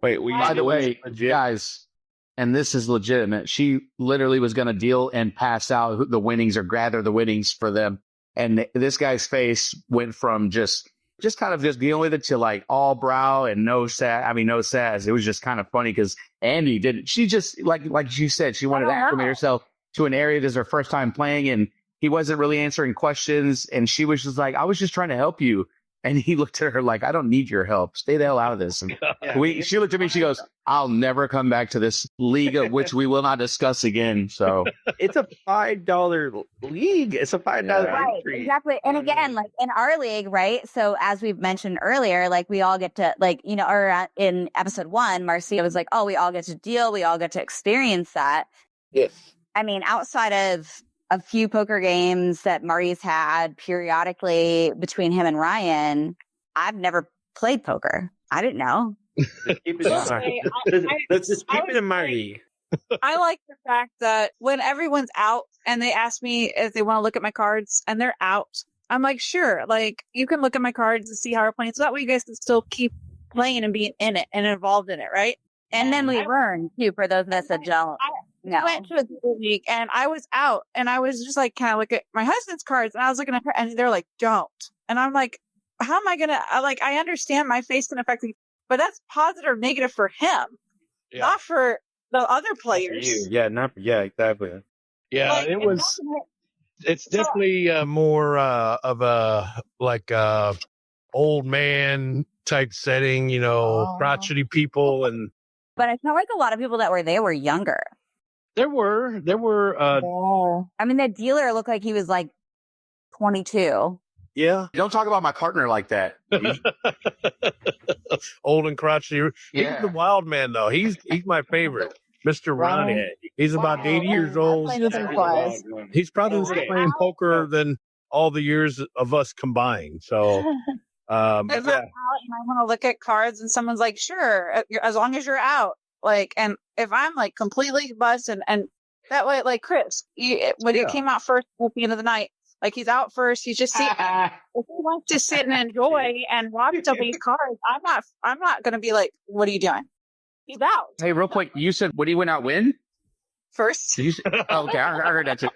Speaker 3: Wait, by the way, guys, and this is legitimate. She literally was going to deal and pass out the winnings or gather the winnings for them, and this guy's face went from just kind of just dealing with it to like all brow and no sass. It was just kind of funny because Andi didn't. She just like you said, she wanted to acclimate herself to an area. This is her first time playing, and he wasn't really answering questions. And she was just like, "I was just trying to help you." And he looked at her like, "I don't need your help. Stay the hell out of this." And she looked at me. She goes, "I'll never come back to this league, which we will not discuss again." So
Speaker 6: it's a $5 league. It's a $5
Speaker 4: right, exactly. And again, like in our league, right? So as we've mentioned earlier, like we all get to or in episode 1, Marcia was like, "Oh, we all get to deal. We all get to experience that."
Speaker 6: Yes.
Speaker 4: I mean, outside of a few poker games that Marty's had periodically between him and Ryan, I've never played poker. I didn't know.
Speaker 6: Let's just keep it in Marty.
Speaker 5: I like the fact that when everyone's out and they ask me if they want to look at my cards and they're out, I'm like, sure, like you can look at my cards and see how we're playing. So that way you guys can still keep playing and being in it and involved in it, right?
Speaker 4: And then we learn too for those of us that don't.
Speaker 5: I went to a league and I was out and I was just like kind of look at my husband's cards and I was looking at her and they're like, "Don't." And I'm like, how am I going to, I understand my face can affect me, but that's positive or negative for him, not for the other players.
Speaker 6: Exactly.
Speaker 1: Yeah,
Speaker 5: like,
Speaker 1: it's definitely more of a old man type setting, crotchety people.
Speaker 4: But I felt like a lot of people that were there were younger.
Speaker 1: There were.
Speaker 4: I mean, the dealer looked like he was like 22.
Speaker 1: Yeah.
Speaker 3: Don't talk about my partner like that.
Speaker 1: Old and crotchety. He's the wild man, though. He's my favorite. Mr. Ronnie. He's about 80 years old. He's probably playing poker than all the years of us combined. So,
Speaker 5: if I'm out and I want to look at cards and someone's like, "Sure, as long as you're out." Like, and if I'm like completely buzzed and that way, like Chris, when he came out first at the end of the night, like he's out first, he's just if he wants to sit and enjoy and watch somebody's cards, I'm not going to be like, "What are you doing?" He's out.
Speaker 3: Hey, real quick, you said when he went out win?
Speaker 5: First.
Speaker 3: Okay, I heard that too.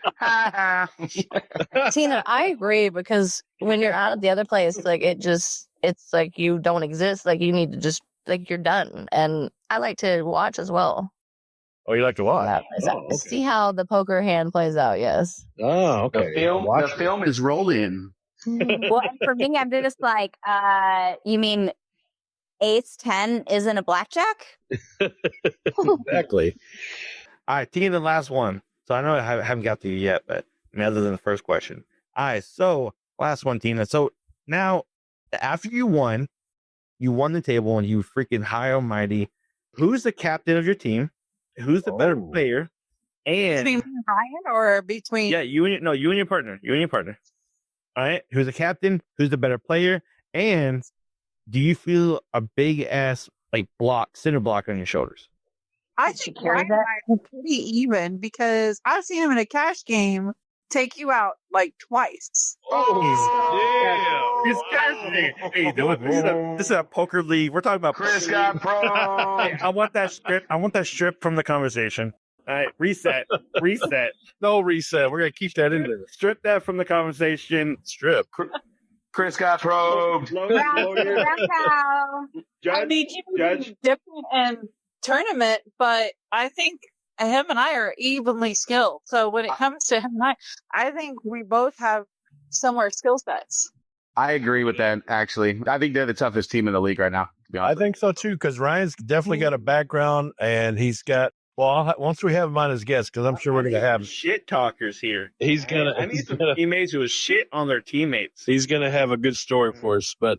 Speaker 7: Tina, I agree because when you're out of the other place, like it's like you don't exist. Like you need to just like you're done. And I like to watch as well.
Speaker 1: Oh, you like to watch?
Speaker 7: Okay. See how the poker hand plays out. Yes.
Speaker 1: Oh, okay.
Speaker 3: The film is rolling.
Speaker 4: Well, and for me, I'm just like, you mean ace 10 isn't a blackjack?
Speaker 1: Exactly.
Speaker 6: All right, Tina, the last one. So I know I haven't got to you yet, but I mean, other than the first question. All right, so last one, Tina. So now, after you won the table and you freaking high almighty, who's the captain of your team? Who's the better player? And
Speaker 5: Between Ryan or between?
Speaker 6: yeah, you and your partner. All right, who's the captain? Who's the better player? And do you feel a big ass like center block on your shoulders?
Speaker 5: I think Ryan and I are pretty even because I've seen him in a cash game take you out like twice.
Speaker 6: Hey, this is a poker league. We're talking about
Speaker 8: Chris got pro.
Speaker 6: I want that strip from the conversation. All right, reset.
Speaker 1: No reset. We're gonna keep that in there.
Speaker 6: Strip that from the conversation.
Speaker 1: Strip.
Speaker 8: Chris got probed.
Speaker 5: I mean, he was different in tournament, but I think him and I are evenly skilled. So when it comes to him and I think we both have similar skill sets.
Speaker 3: I agree with that, actually. I think they're the toughest team in the league right now, to be honest.
Speaker 1: I think so too, because Ryan's definitely got a background, and he's got. Well, once we have him on as guest, because I'm sure we're gonna have.
Speaker 6: Shit talkers here.
Speaker 1: He's gonna.
Speaker 6: I need some teammates who shit on their teammates.
Speaker 1: He's gonna have a good story for us, but.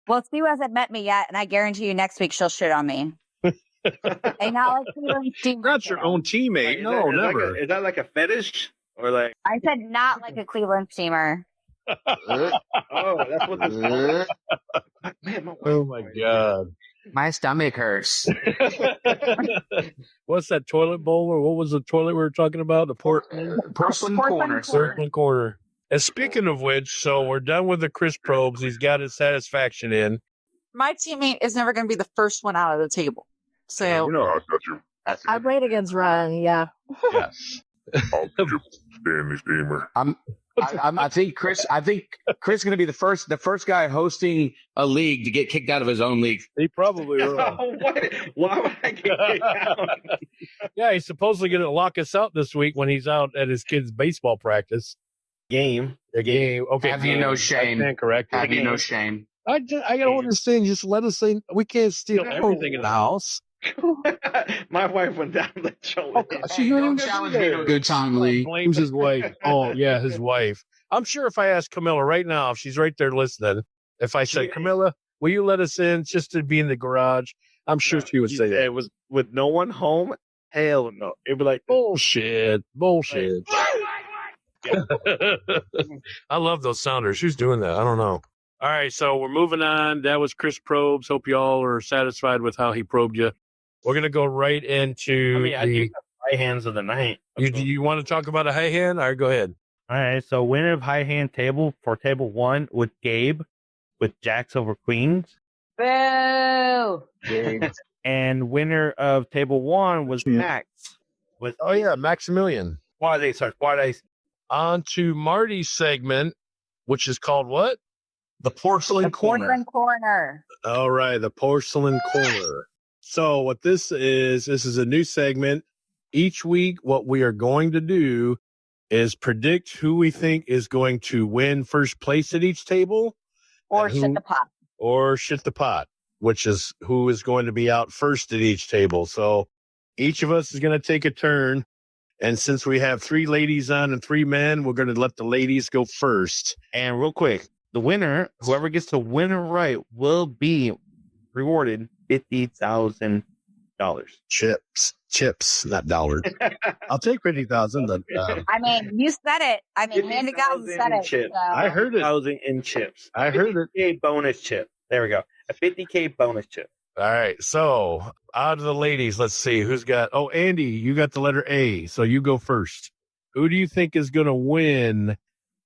Speaker 4: Well, Sue hasn't met me yet, and I guarantee you next week she'll shit on me. And not like Cleveland steamer.
Speaker 1: Not your own teammate. No, never.
Speaker 6: Is that like a fetish or like?
Speaker 4: I said not like a Cleveland steamer.
Speaker 6: Oh, that's what this is. Man,
Speaker 1: Oh my god.
Speaker 3: My stomach hurts.
Speaker 1: What's that toilet bowl, or what was the toilet we were talking about? The
Speaker 3: Porcelain Corner, sir.
Speaker 1: Porcelain Corner. And speaking of which, so we're done with the Chris probes. He's got his satisfaction in.
Speaker 5: My teammate is never going to be the first one out of the table. So
Speaker 8: You know, I got you.
Speaker 7: I played against Ryan. Yeah.
Speaker 1: Yes.
Speaker 8: I'll get you Stanley Steamer.
Speaker 3: I think Chris is going to be the first guy hosting a league to get kicked out of his own league.
Speaker 1: He probably will.
Speaker 6: Why would I get kicked out?
Speaker 1: Yeah, he's supposedly going to lock us out this week when he's out at his kid's baseball practice.
Speaker 6: Game.
Speaker 1: A game. Okay.
Speaker 3: Have you no shame?
Speaker 1: I stand corrected.
Speaker 3: Have you no shame?
Speaker 1: I don't understand. Just let us say we can't steal everything in the house.
Speaker 6: My wife went down the shoulder.
Speaker 3: Don't challenge me to a good time, Lee.
Speaker 1: Blames his wife. Oh, yeah, his wife. I'm sure if I ask Camilla right now, if she's right there listening, if I say, Camilla, will you let us in just to be in the garage? I'm sure she would say that.
Speaker 6: It was with no one home. Hell no. It'd be like
Speaker 1: Bullshit. I love those sounders. Who's doing that? I don't know. All right, so we're moving on. That was Chris Probes. Hope you all are satisfied with how he probed you. We're going to go right into
Speaker 6: I do have high hands of the night.
Speaker 1: You want to talk about a high hand? All right, go ahead.
Speaker 6: All right, so winner of high hand table for table one with Gabe with Jacks over Queens.
Speaker 4: Boo!
Speaker 6: And winner of table one was Max with
Speaker 1: Maximilian.
Speaker 6: Why they
Speaker 1: On to Marty's segment, which is called what?
Speaker 8: The Porcelain Corner.
Speaker 4: Porcelain Corner.
Speaker 1: All right, the Porcelain Corner. So what this is a new segment. Each week, what we are going to do is predict who we think is going to win first place at each table.
Speaker 4: Or shit the pot.
Speaker 1: Or shit the pot, which is who is going to be out first at each table. So each of us is going to take a turn. And since we have 3 ladies on and 3 men, we're going to let the ladies go first.
Speaker 6: And real quick, the winner, whoever gets the winner right, will be rewarded $50,000.
Speaker 1: Chips, not dollars. I'll take 50,000. But
Speaker 4: I mean, you said it. I mean, Andy Gallon said it.
Speaker 6: Chips.
Speaker 4: So.
Speaker 1: I heard it.
Speaker 6: 50,000 in chips.
Speaker 1: I heard it.
Speaker 6: $50K bonus chip. There we go. A $50K bonus chip.
Speaker 1: All right. So out of the ladies, let's see who's got. Oh, Andy, you got the letter A. So you go first. Who do you think is going to win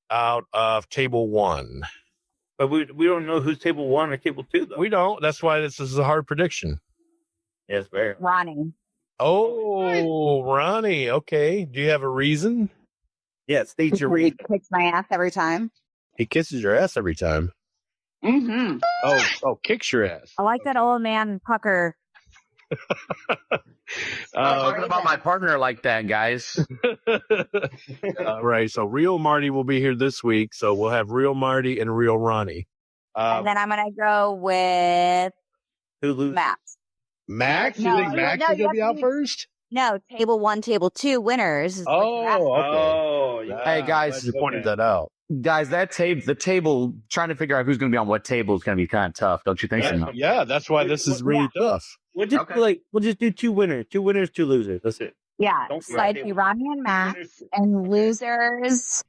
Speaker 1: out of table one?
Speaker 6: But we don't know who's table one or table two, though.
Speaker 1: We don't. That's why this is a hard prediction.
Speaker 6: Yes, very.
Speaker 4: Ronnie.
Speaker 1: Oh, Ronnie. Okay. Do you have a reason?
Speaker 6: Yeah, state your
Speaker 4: He
Speaker 6: reason.
Speaker 4: kicks my ass every time.
Speaker 1: He kisses your ass every time.
Speaker 4: Mm-hmm.
Speaker 1: Oh, kicks your ass.
Speaker 4: I like that old man pucker
Speaker 3: Talking about my partner like that, guys.
Speaker 1: All right. So real Marty will be here this week. So we'll have real Marty and real Ronnie.
Speaker 4: And then I'm going to go with
Speaker 6: Who loses?
Speaker 4: Max.
Speaker 1: Max?
Speaker 4: No,
Speaker 1: You think Max
Speaker 4: no,
Speaker 1: is
Speaker 4: you
Speaker 1: going to be
Speaker 4: have
Speaker 1: out
Speaker 4: to-
Speaker 1: first?
Speaker 4: No, table 1, table 2 winners. is what you have.
Speaker 6: Oh, yeah.
Speaker 3: Hey, guys.
Speaker 1: You pointed that out.
Speaker 3: Guys, the table, trying to figure out who's going to be on what table is going to be kind of tough, don't you think? So?
Speaker 1: Yeah, that's why this is really tough.
Speaker 6: We'll just we'll just do 2 winners, 2 winners, 2 losers. That's it.
Speaker 4: Yeah.
Speaker 2: Don't
Speaker 4: So I'd be Ronnie and Max, and losers,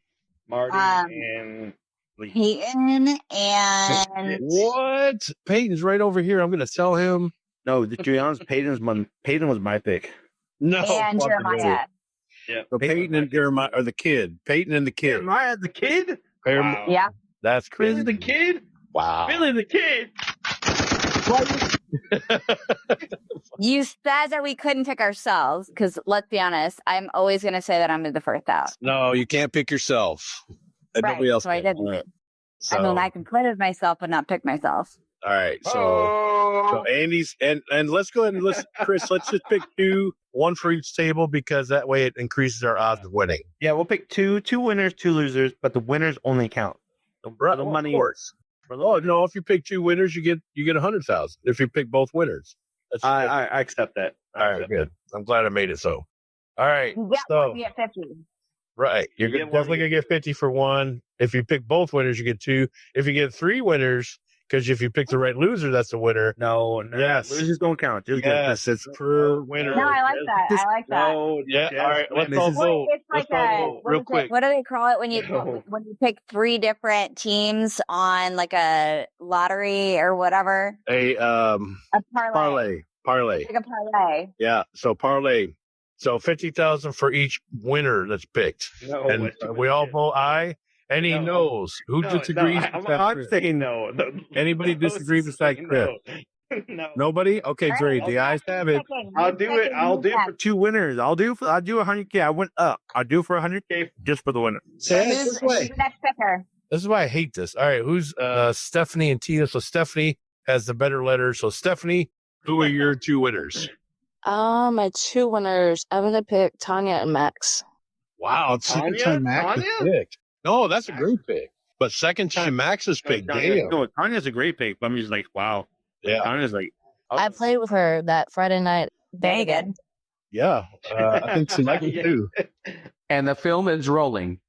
Speaker 2: Marty and
Speaker 4: Peyton and
Speaker 1: What? Peyton's right over here. I'm going to tell him.
Speaker 6: No, to be honest, Peyton was my pick.
Speaker 1: No.
Speaker 4: and
Speaker 1: fucking
Speaker 4: Jeremiah.
Speaker 1: way. So Peyton and Jeremiah are the kid. Peyton and the kid.
Speaker 6: Jeremiah the kid?
Speaker 1: Wow.
Speaker 4: Yeah.
Speaker 1: That's
Speaker 6: Really
Speaker 1: crazy.
Speaker 6: the kid?
Speaker 1: Wow.
Speaker 6: Really the kid?
Speaker 4: You said that we couldn't pick ourselves because let's be honest, I'm always going to say that I'm the first out.
Speaker 1: No, you can't pick yourself. And
Speaker 4: Right.
Speaker 1: nobody else
Speaker 4: So I
Speaker 1: can.
Speaker 4: didn't.
Speaker 1: So,
Speaker 4: I mean, I can play with myself, but not pick myself.
Speaker 1: all right. So Andy's and let's go ahead and listen, Chris. Let's just pick 2, 1 for each table because that way it increases our odds of winning.
Speaker 6: Yeah, we'll pick 2 winners, 2 losers, but the winners only count.
Speaker 1: Right,
Speaker 6: the
Speaker 1: of
Speaker 6: money-
Speaker 1: course. Oh no! If you pick 2 winners, you get 100,000. If you pick both winners, that's
Speaker 6: I accept that.
Speaker 1: all right. Good. I'm glad I made it so. All right.
Speaker 4: You get
Speaker 1: So
Speaker 4: one, you get 50.
Speaker 1: right, you're
Speaker 2: You get one,
Speaker 1: definitely
Speaker 2: you
Speaker 1: gonna get 50 for 1. If you pick both winners, you get 2. If you get 3 winners, because if you pick the right loser, that's the winner.
Speaker 6: No,
Speaker 1: Yes.
Speaker 6: losers don't count. Just
Speaker 1: Yes, it's per winner.
Speaker 4: No, I like that. I like that.
Speaker 2: No,
Speaker 1: Yeah.
Speaker 2: Jess,
Speaker 1: All right. Let's
Speaker 2: this
Speaker 1: all
Speaker 2: is-
Speaker 1: vote.
Speaker 4: It's like
Speaker 1: Let's all
Speaker 4: a
Speaker 1: vote real quick.
Speaker 4: What do they call it when you
Speaker 2: No.
Speaker 4: when you pick 3 different teams on like a lottery or whatever?
Speaker 1: A
Speaker 4: A parlay.
Speaker 1: parlay.
Speaker 4: Like a parlay.
Speaker 1: Yeah. So parlay. So 50,000 for each winner that's picked,
Speaker 2: No,
Speaker 1: and
Speaker 2: it's too
Speaker 1: we
Speaker 2: much,
Speaker 1: all
Speaker 2: Jess.
Speaker 1: vote aye. And he
Speaker 2: No.
Speaker 1: knows who
Speaker 2: No,
Speaker 1: disagrees.
Speaker 2: no,
Speaker 1: with that
Speaker 6: I'm
Speaker 1: Chris?
Speaker 6: saying no.
Speaker 1: Anybody disagree besides Chris?
Speaker 2: No.
Speaker 1: Nobody? Okay,
Speaker 4: All
Speaker 1: great.
Speaker 4: right,
Speaker 1: The ayes have it.
Speaker 2: I'll do it. I'll do it for
Speaker 6: 2 winners. I'll do 100K. I went up. I'll do for 100K just for the winner.
Speaker 1: This way.
Speaker 4: Next picker.
Speaker 1: This is why I hate this. All right, who's Stephanie and Tina? So Stephanie has the better letter. So Stephanie, who are your 2 winners?
Speaker 7: My 2 winners. I'm gonna pick Tanya and Max.
Speaker 1: Wow, it's second
Speaker 2: Tanya?
Speaker 1: time Max is
Speaker 2: Tanya?
Speaker 1: picked. No, that's a great pick. But second time Max is picked. Damn.
Speaker 6: No, Tanya's a great pick, but I'm just like, wow.
Speaker 1: Yeah.
Speaker 6: Tanya's like,
Speaker 7: I played with her that Friday night.
Speaker 4: Very good.
Speaker 1: Yeah. I think she likes it too.
Speaker 3: And the film is rolling.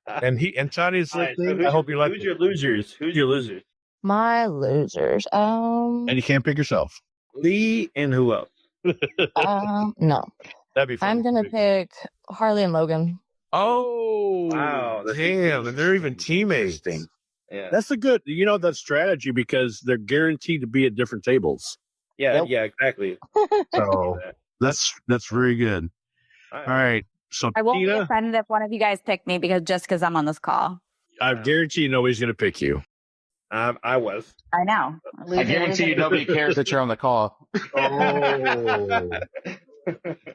Speaker 1: And Tanya's
Speaker 2: All right, so
Speaker 1: listening. I hope you like
Speaker 2: who's
Speaker 1: it.
Speaker 2: your losers? Who's your losers?
Speaker 7: My losers.
Speaker 1: And you can't pick yourself.
Speaker 6: Lee and who else?
Speaker 7: No.
Speaker 1: That'd be fun.
Speaker 7: I'm gonna pick Harley and Logan.
Speaker 1: Oh,
Speaker 2: Wow, that's
Speaker 1: damn. And they're even teammates.
Speaker 2: Yeah.
Speaker 1: That's a good, that strategy because they're guaranteed to be at different tables.
Speaker 6: Yeah,
Speaker 7: Yep.
Speaker 6: yeah, exactly.
Speaker 1: So that's very good. All right. So
Speaker 4: I won't be
Speaker 1: Tina,
Speaker 4: offended if one of you guys pick me because I'm on this call.
Speaker 1: I guarantee nobody's going to pick you.
Speaker 6: I was.
Speaker 4: I know.
Speaker 3: I guarantee you nobody cares that you're on the call.
Speaker 1: Oh.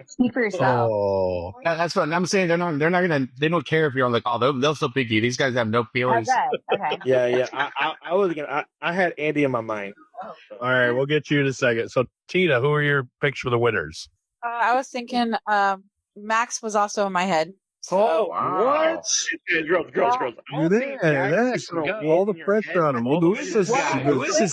Speaker 4: Speak for yourself.
Speaker 1: Oh.
Speaker 3: That's what I'm saying. They don't care if you're on the call. They'll still pick you. These guys have no
Speaker 4: Oh,
Speaker 3: feelings.
Speaker 4: good. Okay.
Speaker 6: Yeah. I was gonna. I had Andy in my mind.
Speaker 1: All right. We'll get you in a second. So, Tina, who are your picks for the winners?
Speaker 5: I was thinking Max was also in my head.
Speaker 1: Oh,
Speaker 8: Wow.
Speaker 2: Girls.
Speaker 1: Look at that. Got all the pressure on him. Who is this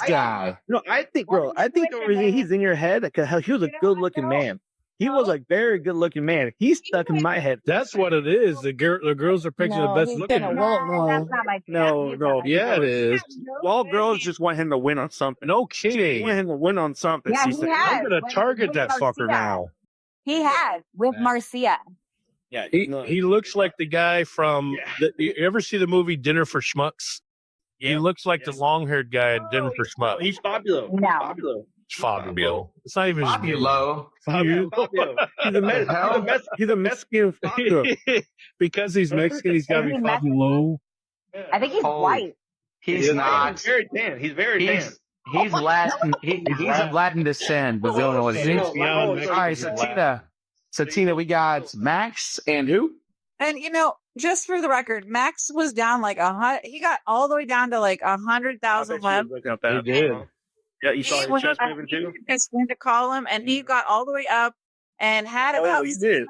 Speaker 1: guy?
Speaker 6: No, I think the reason he's in your head because he was a good-looking man. He was a very good-looking man. He's stuck in my head.
Speaker 1: That's what it is. The girls are picking
Speaker 7: No,
Speaker 1: the best
Speaker 7: he's
Speaker 1: looking.
Speaker 7: gonna
Speaker 1: man.
Speaker 7: won't
Speaker 4: That's
Speaker 7: know.
Speaker 4: not my
Speaker 6: No,
Speaker 4: that's
Speaker 6: no.
Speaker 4: not my-
Speaker 1: Yeah, it is.
Speaker 6: All girls just want him to win on something.
Speaker 1: No
Speaker 6: They
Speaker 1: kidding.
Speaker 6: want him to win on something.
Speaker 4: Yeah,
Speaker 6: She's
Speaker 4: he
Speaker 6: like,
Speaker 4: has.
Speaker 1: I'm going to target that fucker now.
Speaker 4: He has with Marcia.
Speaker 6: yeah,
Speaker 1: He looks like the guy from. You ever see the movie Dinner for Schmucks? He looks like the long-haired guy in Dinner for Schmucks.
Speaker 2: He's Fabio.
Speaker 4: No.
Speaker 2: Fabio.
Speaker 1: Fabio. It's not even his name.
Speaker 3: Low.
Speaker 2: Fabio.
Speaker 6: He's a Mexican.
Speaker 1: Because he's Mexican, he's got to be
Speaker 4: Is he
Speaker 1: Fabio.
Speaker 4: I think he's
Speaker 3: Holy-
Speaker 4: white.
Speaker 3: He's not.
Speaker 2: He's very tan. He's very tan.
Speaker 3: He's Latin. He's of Latin descent, but we don't know what it is.
Speaker 1: beyond
Speaker 3: All right, so Tina, we got Max and who?
Speaker 5: And just for the record, Max was down like he got all the way down to like 100,000 left.
Speaker 1: He did.
Speaker 2: Yeah, you saw his chest moving too.
Speaker 5: Just went to call him, and he got all the way up and had about.
Speaker 2: You did.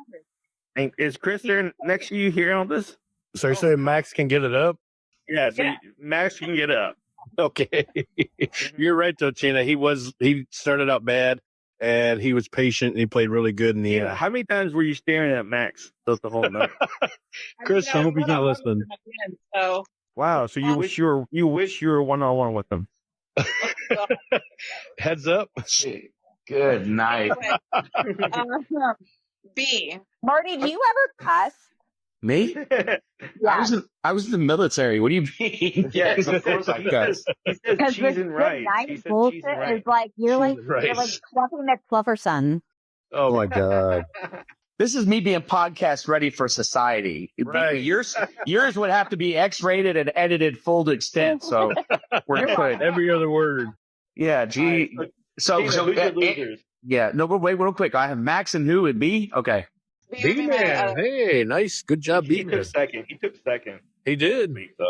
Speaker 2: And is Chris there next to you hearing all this?
Speaker 1: So you're saying Max can get it up?
Speaker 2: Yeah, so Max can get up.
Speaker 1: Okay. You're right though, Tina. He started out bad and he was patient and he played really good in the end.
Speaker 2: How many times were you staring at Max the whole night?
Speaker 1: Chris, I hope he's not listening.
Speaker 5: So
Speaker 2: Wow, so you wish you were one-on-one with him.
Speaker 1: Heads up.
Speaker 3: Good night.
Speaker 5: B.
Speaker 4: Marty, do you ever cuss?
Speaker 3: Me?
Speaker 4: Yeah.
Speaker 3: I was in the military. What do you mean?
Speaker 2: Yes, of course I
Speaker 3: guess.
Speaker 2: He said
Speaker 4: Because
Speaker 2: cheese and rice. He said
Speaker 4: bullshit
Speaker 2: cheese and rice.
Speaker 4: is like you're like
Speaker 1: Rice.
Speaker 4: fluffing McFlufferson.
Speaker 1: Oh my God.
Speaker 3: This is me being podcast ready for society.
Speaker 1: Right.
Speaker 3: Yours would have to be X-rated and edited full to extent. So we're good.
Speaker 1: Every other word.
Speaker 3: Yeah. Gee.
Speaker 2: Losers.
Speaker 3: Yeah. No, but wait, real quick. I have Max and who and B. Okay.
Speaker 1: B-Man. Hey, nice. Good job,
Speaker 2: He
Speaker 1: B-Man.
Speaker 2: took second.
Speaker 1: He did.
Speaker 2: So.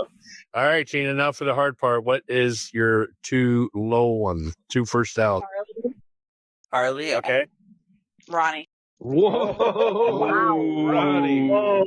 Speaker 1: All right, Tina. Now for the hard part. What is your two low ones? Two first out.
Speaker 3: Harley.
Speaker 2: Okay.
Speaker 5: Ronnie.
Speaker 2: Whoa. Ronnie. Whoa.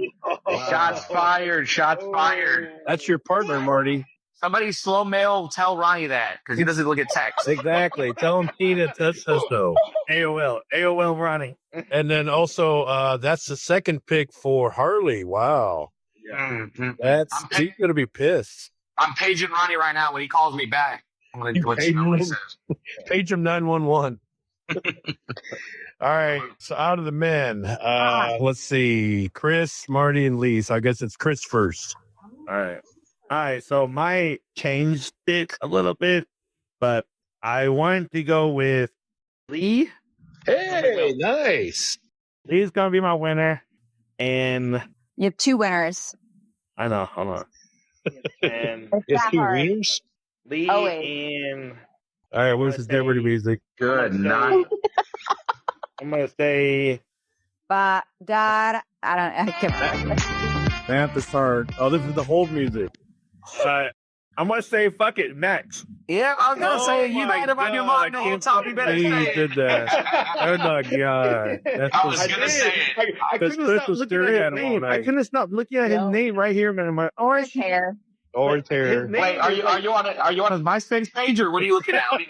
Speaker 3: Shots fired. Shots fired.
Speaker 1: That's your partner, Marty.
Speaker 3: Somebody slow mail tell Ronnie that because he doesn't look at text.
Speaker 1: Exactly. Tell him Tina says so.
Speaker 2: AOL Ronnie.
Speaker 1: And then also, that's the second pick for Harley. Wow. He's going to be pissed.
Speaker 3: I'm paging Ronnie right now when he calls me back. I'm going to let you know what he says.
Speaker 1: Page him 911. All right. So out of the men, let's see. Chris, Marty, and Lee. So I guess it's Chris first.
Speaker 2: All right. So my changed it a little bit, but I wanted to go with Lee.
Speaker 1: Hey, nice.
Speaker 2: Lee's gonna be my winner, and
Speaker 4: You have two winners.
Speaker 2: I know. Hold on. And
Speaker 1: Is
Speaker 4: that
Speaker 1: he
Speaker 4: hard.
Speaker 1: Reams?
Speaker 2: Lee
Speaker 4: Oh, wait.
Speaker 2: and
Speaker 1: All right. Where's his Jeopardy music?
Speaker 3: Good
Speaker 2: I'm
Speaker 3: night.
Speaker 2: gonna say
Speaker 4: But I can't.
Speaker 1: Math is hard. Oh, this is the hold music.
Speaker 2: I'm gonna say fuck it, Max.
Speaker 3: Yeah, I was going to say, you
Speaker 1: my
Speaker 3: made him on your
Speaker 1: God,
Speaker 3: mind the whole time. You better
Speaker 1: He
Speaker 3: say it.
Speaker 1: did that. Oh my God. That's
Speaker 3: I was
Speaker 1: the-
Speaker 3: going to say it.
Speaker 2: I
Speaker 1: Because
Speaker 2: couldn't
Speaker 1: Chris
Speaker 2: stop
Speaker 1: was
Speaker 2: looking
Speaker 1: staring
Speaker 2: at
Speaker 1: at
Speaker 2: his
Speaker 1: him all
Speaker 2: name. I
Speaker 1: night.
Speaker 2: couldn't stop looking at his
Speaker 4: No.
Speaker 2: name right here, man. I'm like, oh,
Speaker 4: His hair.
Speaker 1: Orange hair.
Speaker 3: Wait, are you on his MySpace page or what are you looking at? What do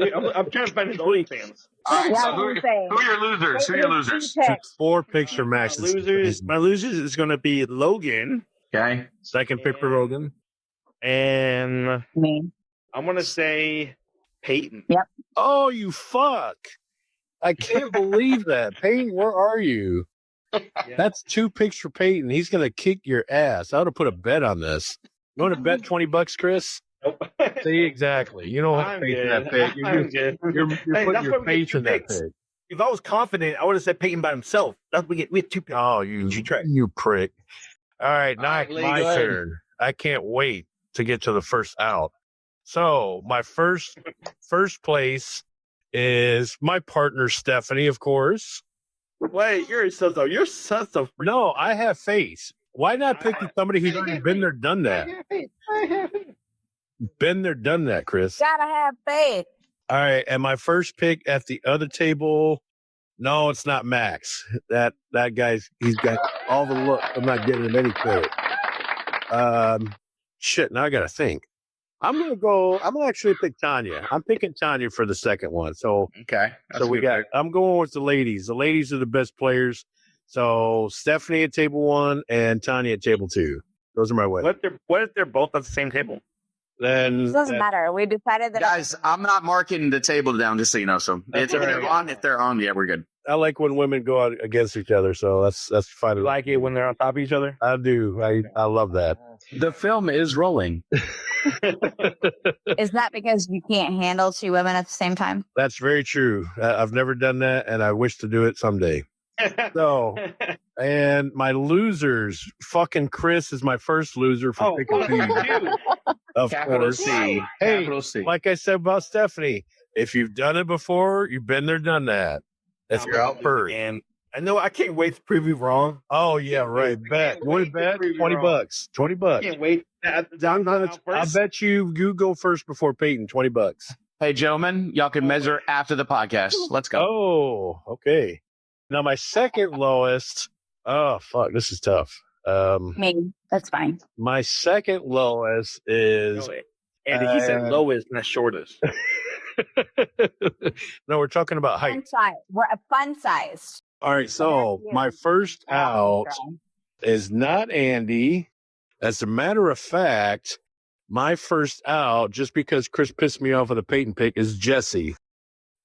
Speaker 3: you mean?
Speaker 2: I'm trying to find his OnlyFans.
Speaker 3: All right,
Speaker 4: Yeah,
Speaker 3: so
Speaker 4: I was gonna say.
Speaker 3: who are your losers? Who are your losers?
Speaker 1: Four picture match.
Speaker 2: My losers is gonna be Logan,
Speaker 3: Okay.
Speaker 1: Second pick for Rogan.
Speaker 2: and
Speaker 4: Me.
Speaker 2: I'm gonna say Peyton.
Speaker 1: Oh, you fuck. I can't believe that. Peyton, where are you? That's two picks for Peyton. He's going to kick your ass. I ought to put a bet on this. You want to bet $20, Chris?
Speaker 2: Nope.
Speaker 1: See, exactly. You don't have
Speaker 2: I'm
Speaker 1: faith in
Speaker 2: good.
Speaker 1: that pick. You're,
Speaker 2: I'm good.
Speaker 1: you're
Speaker 2: Hey,
Speaker 1: putting
Speaker 2: that's
Speaker 1: your
Speaker 2: why we get
Speaker 1: faith
Speaker 2: two
Speaker 1: in that
Speaker 2: picks.
Speaker 1: pick.
Speaker 2: If I was confident, I would have said Peyton by himself. That's we have two picks.
Speaker 1: Oh, you prick. All right, now
Speaker 3: right, Lee,
Speaker 1: my
Speaker 3: go ahead.
Speaker 1: turn. I can't wait to get to the first out. So my first place is my partner, Stephanie, of course.
Speaker 2: Wait, you're such a
Speaker 1: No, I have faith. Why not pick somebody who's already been there, done that? Been there, done that, Chris.
Speaker 4: Gotta have faith.
Speaker 1: All right, and my first pick at the other table. No, it's not Max. That he's got all the look. I'm not getting him any credit. Shit. Now I got to think. I'm gonna actually pick Tanya. I'm picking Tanya for the second one. So
Speaker 3: Okay.
Speaker 1: I'm going with the ladies. The ladies are the best players. So Stephanie at table 1 and Tanya at table 2. Those are my winners.
Speaker 2: What if they're both at the same table?
Speaker 1: Then
Speaker 4: It doesn't matter. We decided that.
Speaker 3: Guys, I'm not marking the table down, just so you know. So
Speaker 1: That's
Speaker 3: if
Speaker 1: all
Speaker 3: they're
Speaker 1: right.
Speaker 3: on, yeah, we're good.
Speaker 1: I like when women go out against each other. So that's fine.
Speaker 2: You like it when they're on top of each other?
Speaker 1: I do. I love that.
Speaker 3: The film is rolling.
Speaker 4: Is that because you can't handle two women at the same time?
Speaker 1: That's very true. I've never done that, and I wish to do it someday. So, and my losers, fucking Chris is my first loser for picking two. Of
Speaker 3: Capital
Speaker 1: course.
Speaker 3: C.
Speaker 1: Hey,
Speaker 3: Capital C.
Speaker 1: like I said about Stephanie, if you've done it before, you've been there, done that. If you're out first.
Speaker 2: And I know I can't wait to prove you wrong.
Speaker 1: Oh, yeah, right. Bet. You want to bet? $20. $20.
Speaker 2: I can't wait.
Speaker 1: I bet you go first before Peyton. $20.
Speaker 3: Hey, gentlemen, y'all can measure after the podcast. Let's go.
Speaker 1: Oh, okay. Now my second lowest. Oh fuck, this is tough.
Speaker 4: Me, that's fine.
Speaker 1: My second lowest is.
Speaker 6: Andy, he said lowest, not shortest.
Speaker 1: No, we're talking about height.
Speaker 4: Fun size. We're a fun size.
Speaker 1: All right, so my first out is not Andy. As a matter of fact, my first out, just because Chris pissed me off with a Peyton pick, is Jesse.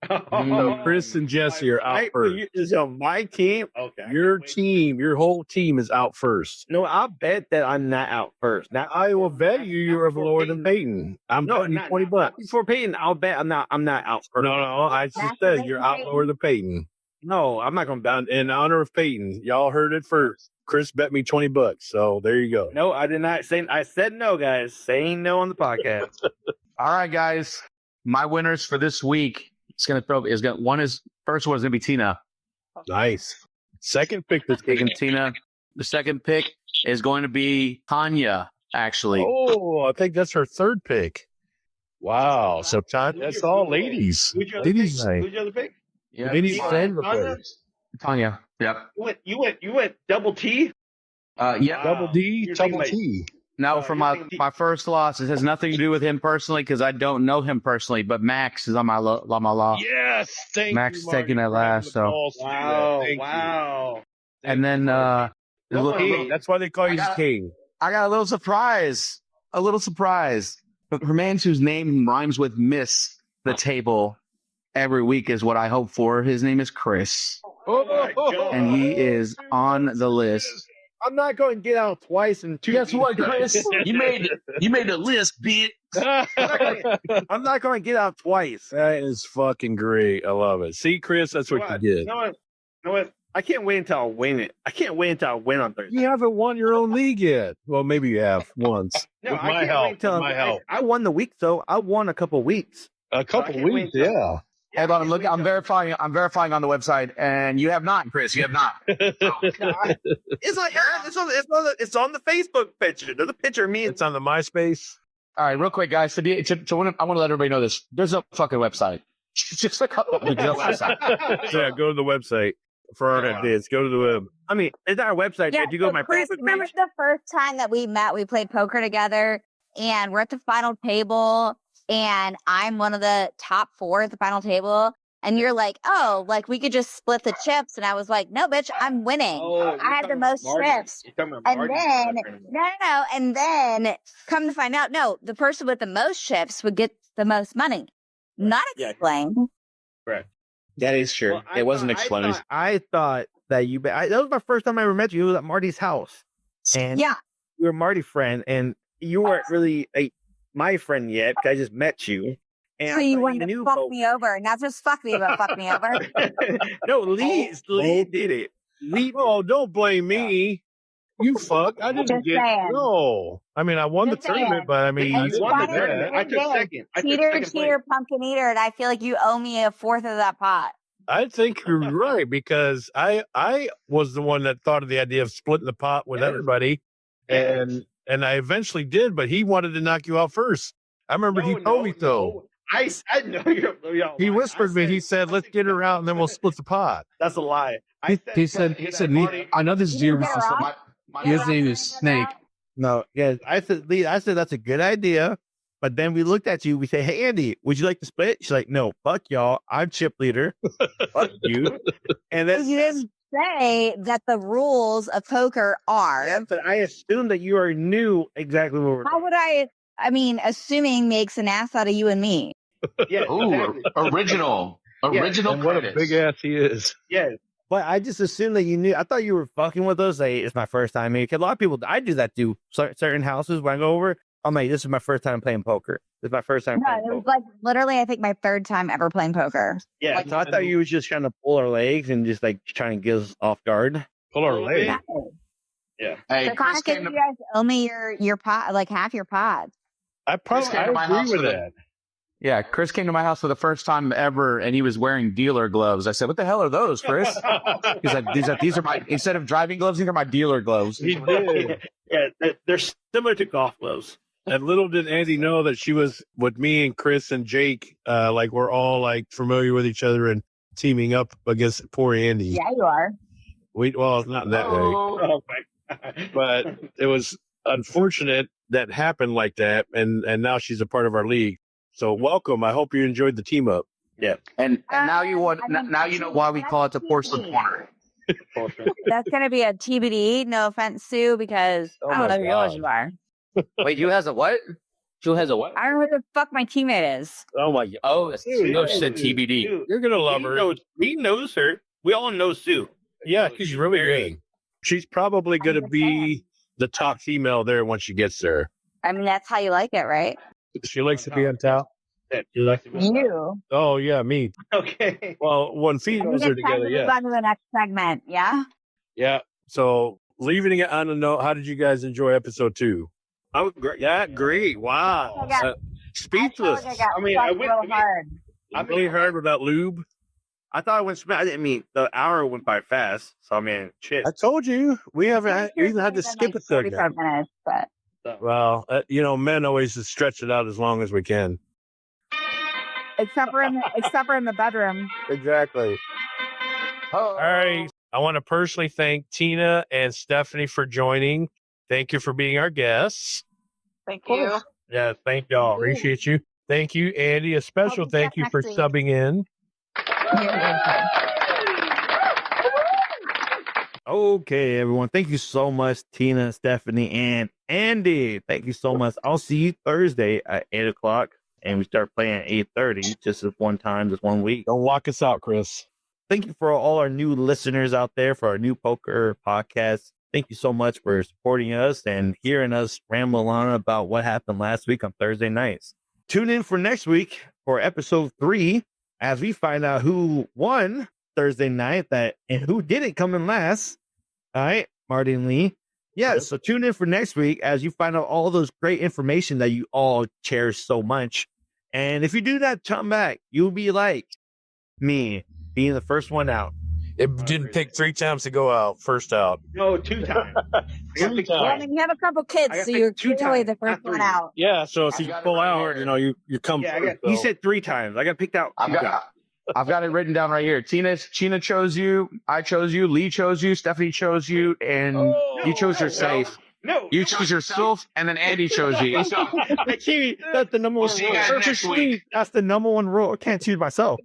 Speaker 1: So Chris and Jesse are out first.
Speaker 6: So my team, okay.
Speaker 1: Your whole team is out first.
Speaker 6: No, I'll bet that I'm not out first. Now
Speaker 1: I will bet you're lower than Peyton. I'm betting you $20.
Speaker 6: Before Peyton, I'll bet I'm not out first.
Speaker 1: No, I just said you're out lower than Peyton.
Speaker 6: No, I'm not going to bet.
Speaker 1: In honor of Peyton, y'all heard it first. Chris bet me $20, so there you go.
Speaker 6: No, I did not say. I said no, guys. Saying no on the podcast.
Speaker 3: All right, guys. My winners for this week. First one is gonna be Tina.
Speaker 1: Nice. Second pick this
Speaker 3: Taking Tina. The second pick is going to be Tanya. Actually.
Speaker 1: Oh, I think that's her third pick. Wow. So Tanya, that's all ladies.
Speaker 2: Who's your other pick?
Speaker 3: Yeah.
Speaker 1: Ladies and
Speaker 3: Tanya. Yep.
Speaker 2: You went double T?
Speaker 3: Yeah.
Speaker 1: Double D,
Speaker 2: You're
Speaker 1: double
Speaker 2: thinking
Speaker 1: T.
Speaker 3: Now, for my first loss, it has nothing to do with him personally because I don't know him personally. But Max is on my law.
Speaker 1: Yes,
Speaker 3: Max is taking that last. So
Speaker 2: Wow.
Speaker 3: and then
Speaker 1: that's why they call you King.
Speaker 3: I got a little surprise. Her man whose name rhymes with Miss the Table every week is what I hope for. His name is Chris, and he is on the list.
Speaker 6: I'm not going to get out twice in 2
Speaker 3: Guess what, Chris? You made the list, bitch.
Speaker 6: I'm not going to get out twice.
Speaker 1: That is fucking great. I love it. See, Chris, that's what you get.
Speaker 2: You know what?
Speaker 6: I can't wait until I win it. I can't wait until I win on Thursday.
Speaker 1: You haven't won your own league yet. Well, maybe you have once.
Speaker 2: No,
Speaker 1: With
Speaker 2: I
Speaker 1: my
Speaker 2: can't
Speaker 1: help.
Speaker 2: wait
Speaker 1: With
Speaker 2: till
Speaker 1: my help.
Speaker 6: I won the week, though. I won a couple weeks.
Speaker 1: A couple
Speaker 2: can't
Speaker 1: weeks,
Speaker 2: wait till-
Speaker 1: yeah.
Speaker 3: Hold on, I'm verifying on the website, and you have not, Chris. You have not.
Speaker 6: It's like it's on the Facebook picture. There's a picture of me.
Speaker 1: It's on the MySpace.
Speaker 3: All right, real quick, guys. I want to let everybody know this. There's no fucking website. Just a couple. There's no website.
Speaker 1: So yeah, go to the website for our ideas. Go to the web.
Speaker 6: I mean, it's our website.
Speaker 4: Yeah,
Speaker 6: If you go to my
Speaker 4: Chris,
Speaker 6: Facebook
Speaker 4: remember
Speaker 6: page,
Speaker 4: the first time that we met, we played poker together, and we're at the final table, and I'm one of the top 4 at the final table. And you're like, oh, like we could just split the chips. And I was like, no, bitch, I'm winning. I had the most chips. And then, no. And then come to find out, no, the person with the most chips would get the most money. Not explained.
Speaker 2: Correct.
Speaker 3: That is true.
Speaker 2: Well,
Speaker 3: it wasn't explained.
Speaker 6: I thought that that was my first time I ever met you. It was at Marty's house. And
Speaker 4: Yeah.
Speaker 6: you were Marty's friend, and you weren't really my friend yet because I just met you. And
Speaker 4: So you wanted to fuck me over. Not just fuck me, but fuck me over.
Speaker 6: No, Lee did it. Lee,
Speaker 1: Oh, don't blame me. You fuck. I didn't
Speaker 4: Just
Speaker 1: get
Speaker 4: saying.
Speaker 1: no. I mean, I won the
Speaker 4: Just saying.
Speaker 1: tournament, but I mean,
Speaker 4: It's
Speaker 1: you
Speaker 2: won the
Speaker 4: funny.
Speaker 2: tournament. I took second. I took
Speaker 4: Cheater,
Speaker 2: second place.
Speaker 4: cheater, pumpkin eater. And I feel like you owe me a fourth of that pot.
Speaker 1: I think you're right because I was the one that thought of the idea of splitting the pot with everybody, and I eventually did, but he wanted to knock you out first. I remember he told me so.
Speaker 2: I know you're.
Speaker 1: He whispered me. He said, "Let's get her out, and then we'll split the pot."
Speaker 6: that's a lie.
Speaker 3: He said, I know this is your
Speaker 4: You get her off?
Speaker 3: his name is Snake.
Speaker 6: No, yeah, I said, Lee, that's a good idea. But then we looked at you. We say, hey, Andy, would you like to split? She's like, no, fuck y'all. I'm chip leader. Fuck you. And then
Speaker 4: You didn't say that the rules of poker are.
Speaker 6: but I assumed that you already knew exactly what we're
Speaker 4: How
Speaker 6: doing.
Speaker 4: would I mean, assuming makes an ass out of you and me.
Speaker 2: Yeah,
Speaker 3: Ooh, original
Speaker 1: And what a big ass he is.
Speaker 2: yeah.
Speaker 6: But I just assumed that you knew. I thought you were fucking with us. Like, it's my first time here. 'Cause a lot of people, I do that to certain houses when I go over. I'm like, this is my first time playing poker. This is my first time
Speaker 4: No,
Speaker 6: playing
Speaker 4: it was
Speaker 6: poker.
Speaker 4: like literally, I think my 3rd time ever playing poker.
Speaker 2: Yeah.
Speaker 6: So I thought you was just trying to pull our legs and just like trying to get us off guard.
Speaker 1: Pull our leg.
Speaker 2: Yeah.
Speaker 3: Hey,
Speaker 4: So kind of you guys owe me your pot, like half your pot.
Speaker 1: I agree with that.
Speaker 3: Yeah, Chris came to my house for the first time ever, and he was wearing dealer gloves. I said, "What the hell are those, Chris?" He's like, "These are my instead of driving gloves, these are my dealer gloves."
Speaker 1: He did.
Speaker 6: Yeah, they're similar to golf gloves.
Speaker 1: And little did Andy know that she was with me and Chris and Jake. Like we're all like familiar with each other and teaming up against poor Andy.
Speaker 4: Yeah, you are.
Speaker 1: Well, it's not that way,
Speaker 2: Oh my God.
Speaker 1: but it was unfortunate that happened like that. And now she's a part of our league. So welcome. I hope you enjoyed the team up.
Speaker 2: Yeah.
Speaker 3: And now you want now you know why we call it the Porcelain Corner.
Speaker 4: That's going to be a TBD. No offense, Sue, because
Speaker 1: Oh
Speaker 4: I
Speaker 1: my
Speaker 4: don't know who yours
Speaker 1: God.
Speaker 4: you are.
Speaker 3: Wait, you has a what? Who has a what?
Speaker 4: I don't know who the fuck my teammate is.
Speaker 1: Oh my God.
Speaker 3: Oh, no, she said
Speaker 2: Dude,
Speaker 3: TBD.
Speaker 2: dude.
Speaker 1: You're going to love her.
Speaker 2: He knows her. We all know Sue.
Speaker 1: Yeah, she's really good. She's probably going to be the top female there once she gets there.
Speaker 4: I mean, that's how you like it, right?
Speaker 1: She likes to be on top.
Speaker 2: Yeah, you like to be
Speaker 4: You.
Speaker 1: Oh, yeah, me.
Speaker 2: Okay.
Speaker 1: Well, when females are together, yeah.
Speaker 4: On to the next segment, yeah?
Speaker 1: Yeah. So leaving it on a note, how did you guys enjoy episode 2?
Speaker 2: Oh, great. Yeah, great. Wow.
Speaker 4: I got-
Speaker 1: Speechless.
Speaker 2: I mean, I went
Speaker 4: real hard.
Speaker 1: I'm really hard without lube.
Speaker 2: I thought it went smooth. I didn't mean the hour went by fast. So I mean, shit.
Speaker 1: I told you we haven't even had to skip a segment.
Speaker 4: 45 minutes, but
Speaker 1: Well, men always just stretch it out as long as we can.
Speaker 5: Except for in the bedroom.
Speaker 1: Exactly. All right. I want to personally thank Tina and Stephanie for joining. Thank you for being our guests.
Speaker 5: Thank you.
Speaker 1: Yeah, thank y'all. Appreciate you. Thank you, Andy. A special
Speaker 4: Hope you
Speaker 1: thank
Speaker 4: get
Speaker 1: you for
Speaker 4: next week.
Speaker 1: subbing in.
Speaker 6: Okay, everyone. Thank you so much, Tina, Stephanie, and Andy. Thank you so much. I'll see you Thursday at 8 o'clock, and we start playing at 8:30, just this one time, this 1 week.
Speaker 1: Don't lock us out, Chris.
Speaker 6: Thank you for all our new listeners out there for our new poker podcast. Thank you so much for supporting us and hearing us ramble on about what happened last week on Thursday nights. Tune in for next week for episode 3 as we find out who won Thursday night and who didn't come in last. All right, Marty and Lee. Yeah, so tune in for next week as you find out all those great information that you all cherish so much. And if you do that, come back. You'll be like me, being the first one out.
Speaker 1: It didn't take 3 times to go out. First out.
Speaker 2: No, 2 times.
Speaker 4: Well, I mean, you have a couple kids,
Speaker 2: I got
Speaker 4: so you're
Speaker 2: picked 2
Speaker 4: clearly
Speaker 2: times,
Speaker 4: the first
Speaker 2: not
Speaker 4: one
Speaker 2: 3.
Speaker 4: out.
Speaker 1: Yeah, so if you
Speaker 3: got it
Speaker 1: pull
Speaker 3: right
Speaker 1: out,
Speaker 3: here.
Speaker 1: you come
Speaker 2: Yeah,
Speaker 1: first.
Speaker 2: he said 3 times. I got picked out 2 times.
Speaker 3: I've got it written down right here. Tina chose you. I chose you. Lee chose you. Stephanie chose you. And you chose yourself.
Speaker 2: No.
Speaker 3: You chose yourself, and then Andy chose you.
Speaker 6: That's the number one
Speaker 8: See you
Speaker 6: rule.
Speaker 8: guys next week.
Speaker 6: That's the number one rule. I can't choose myself.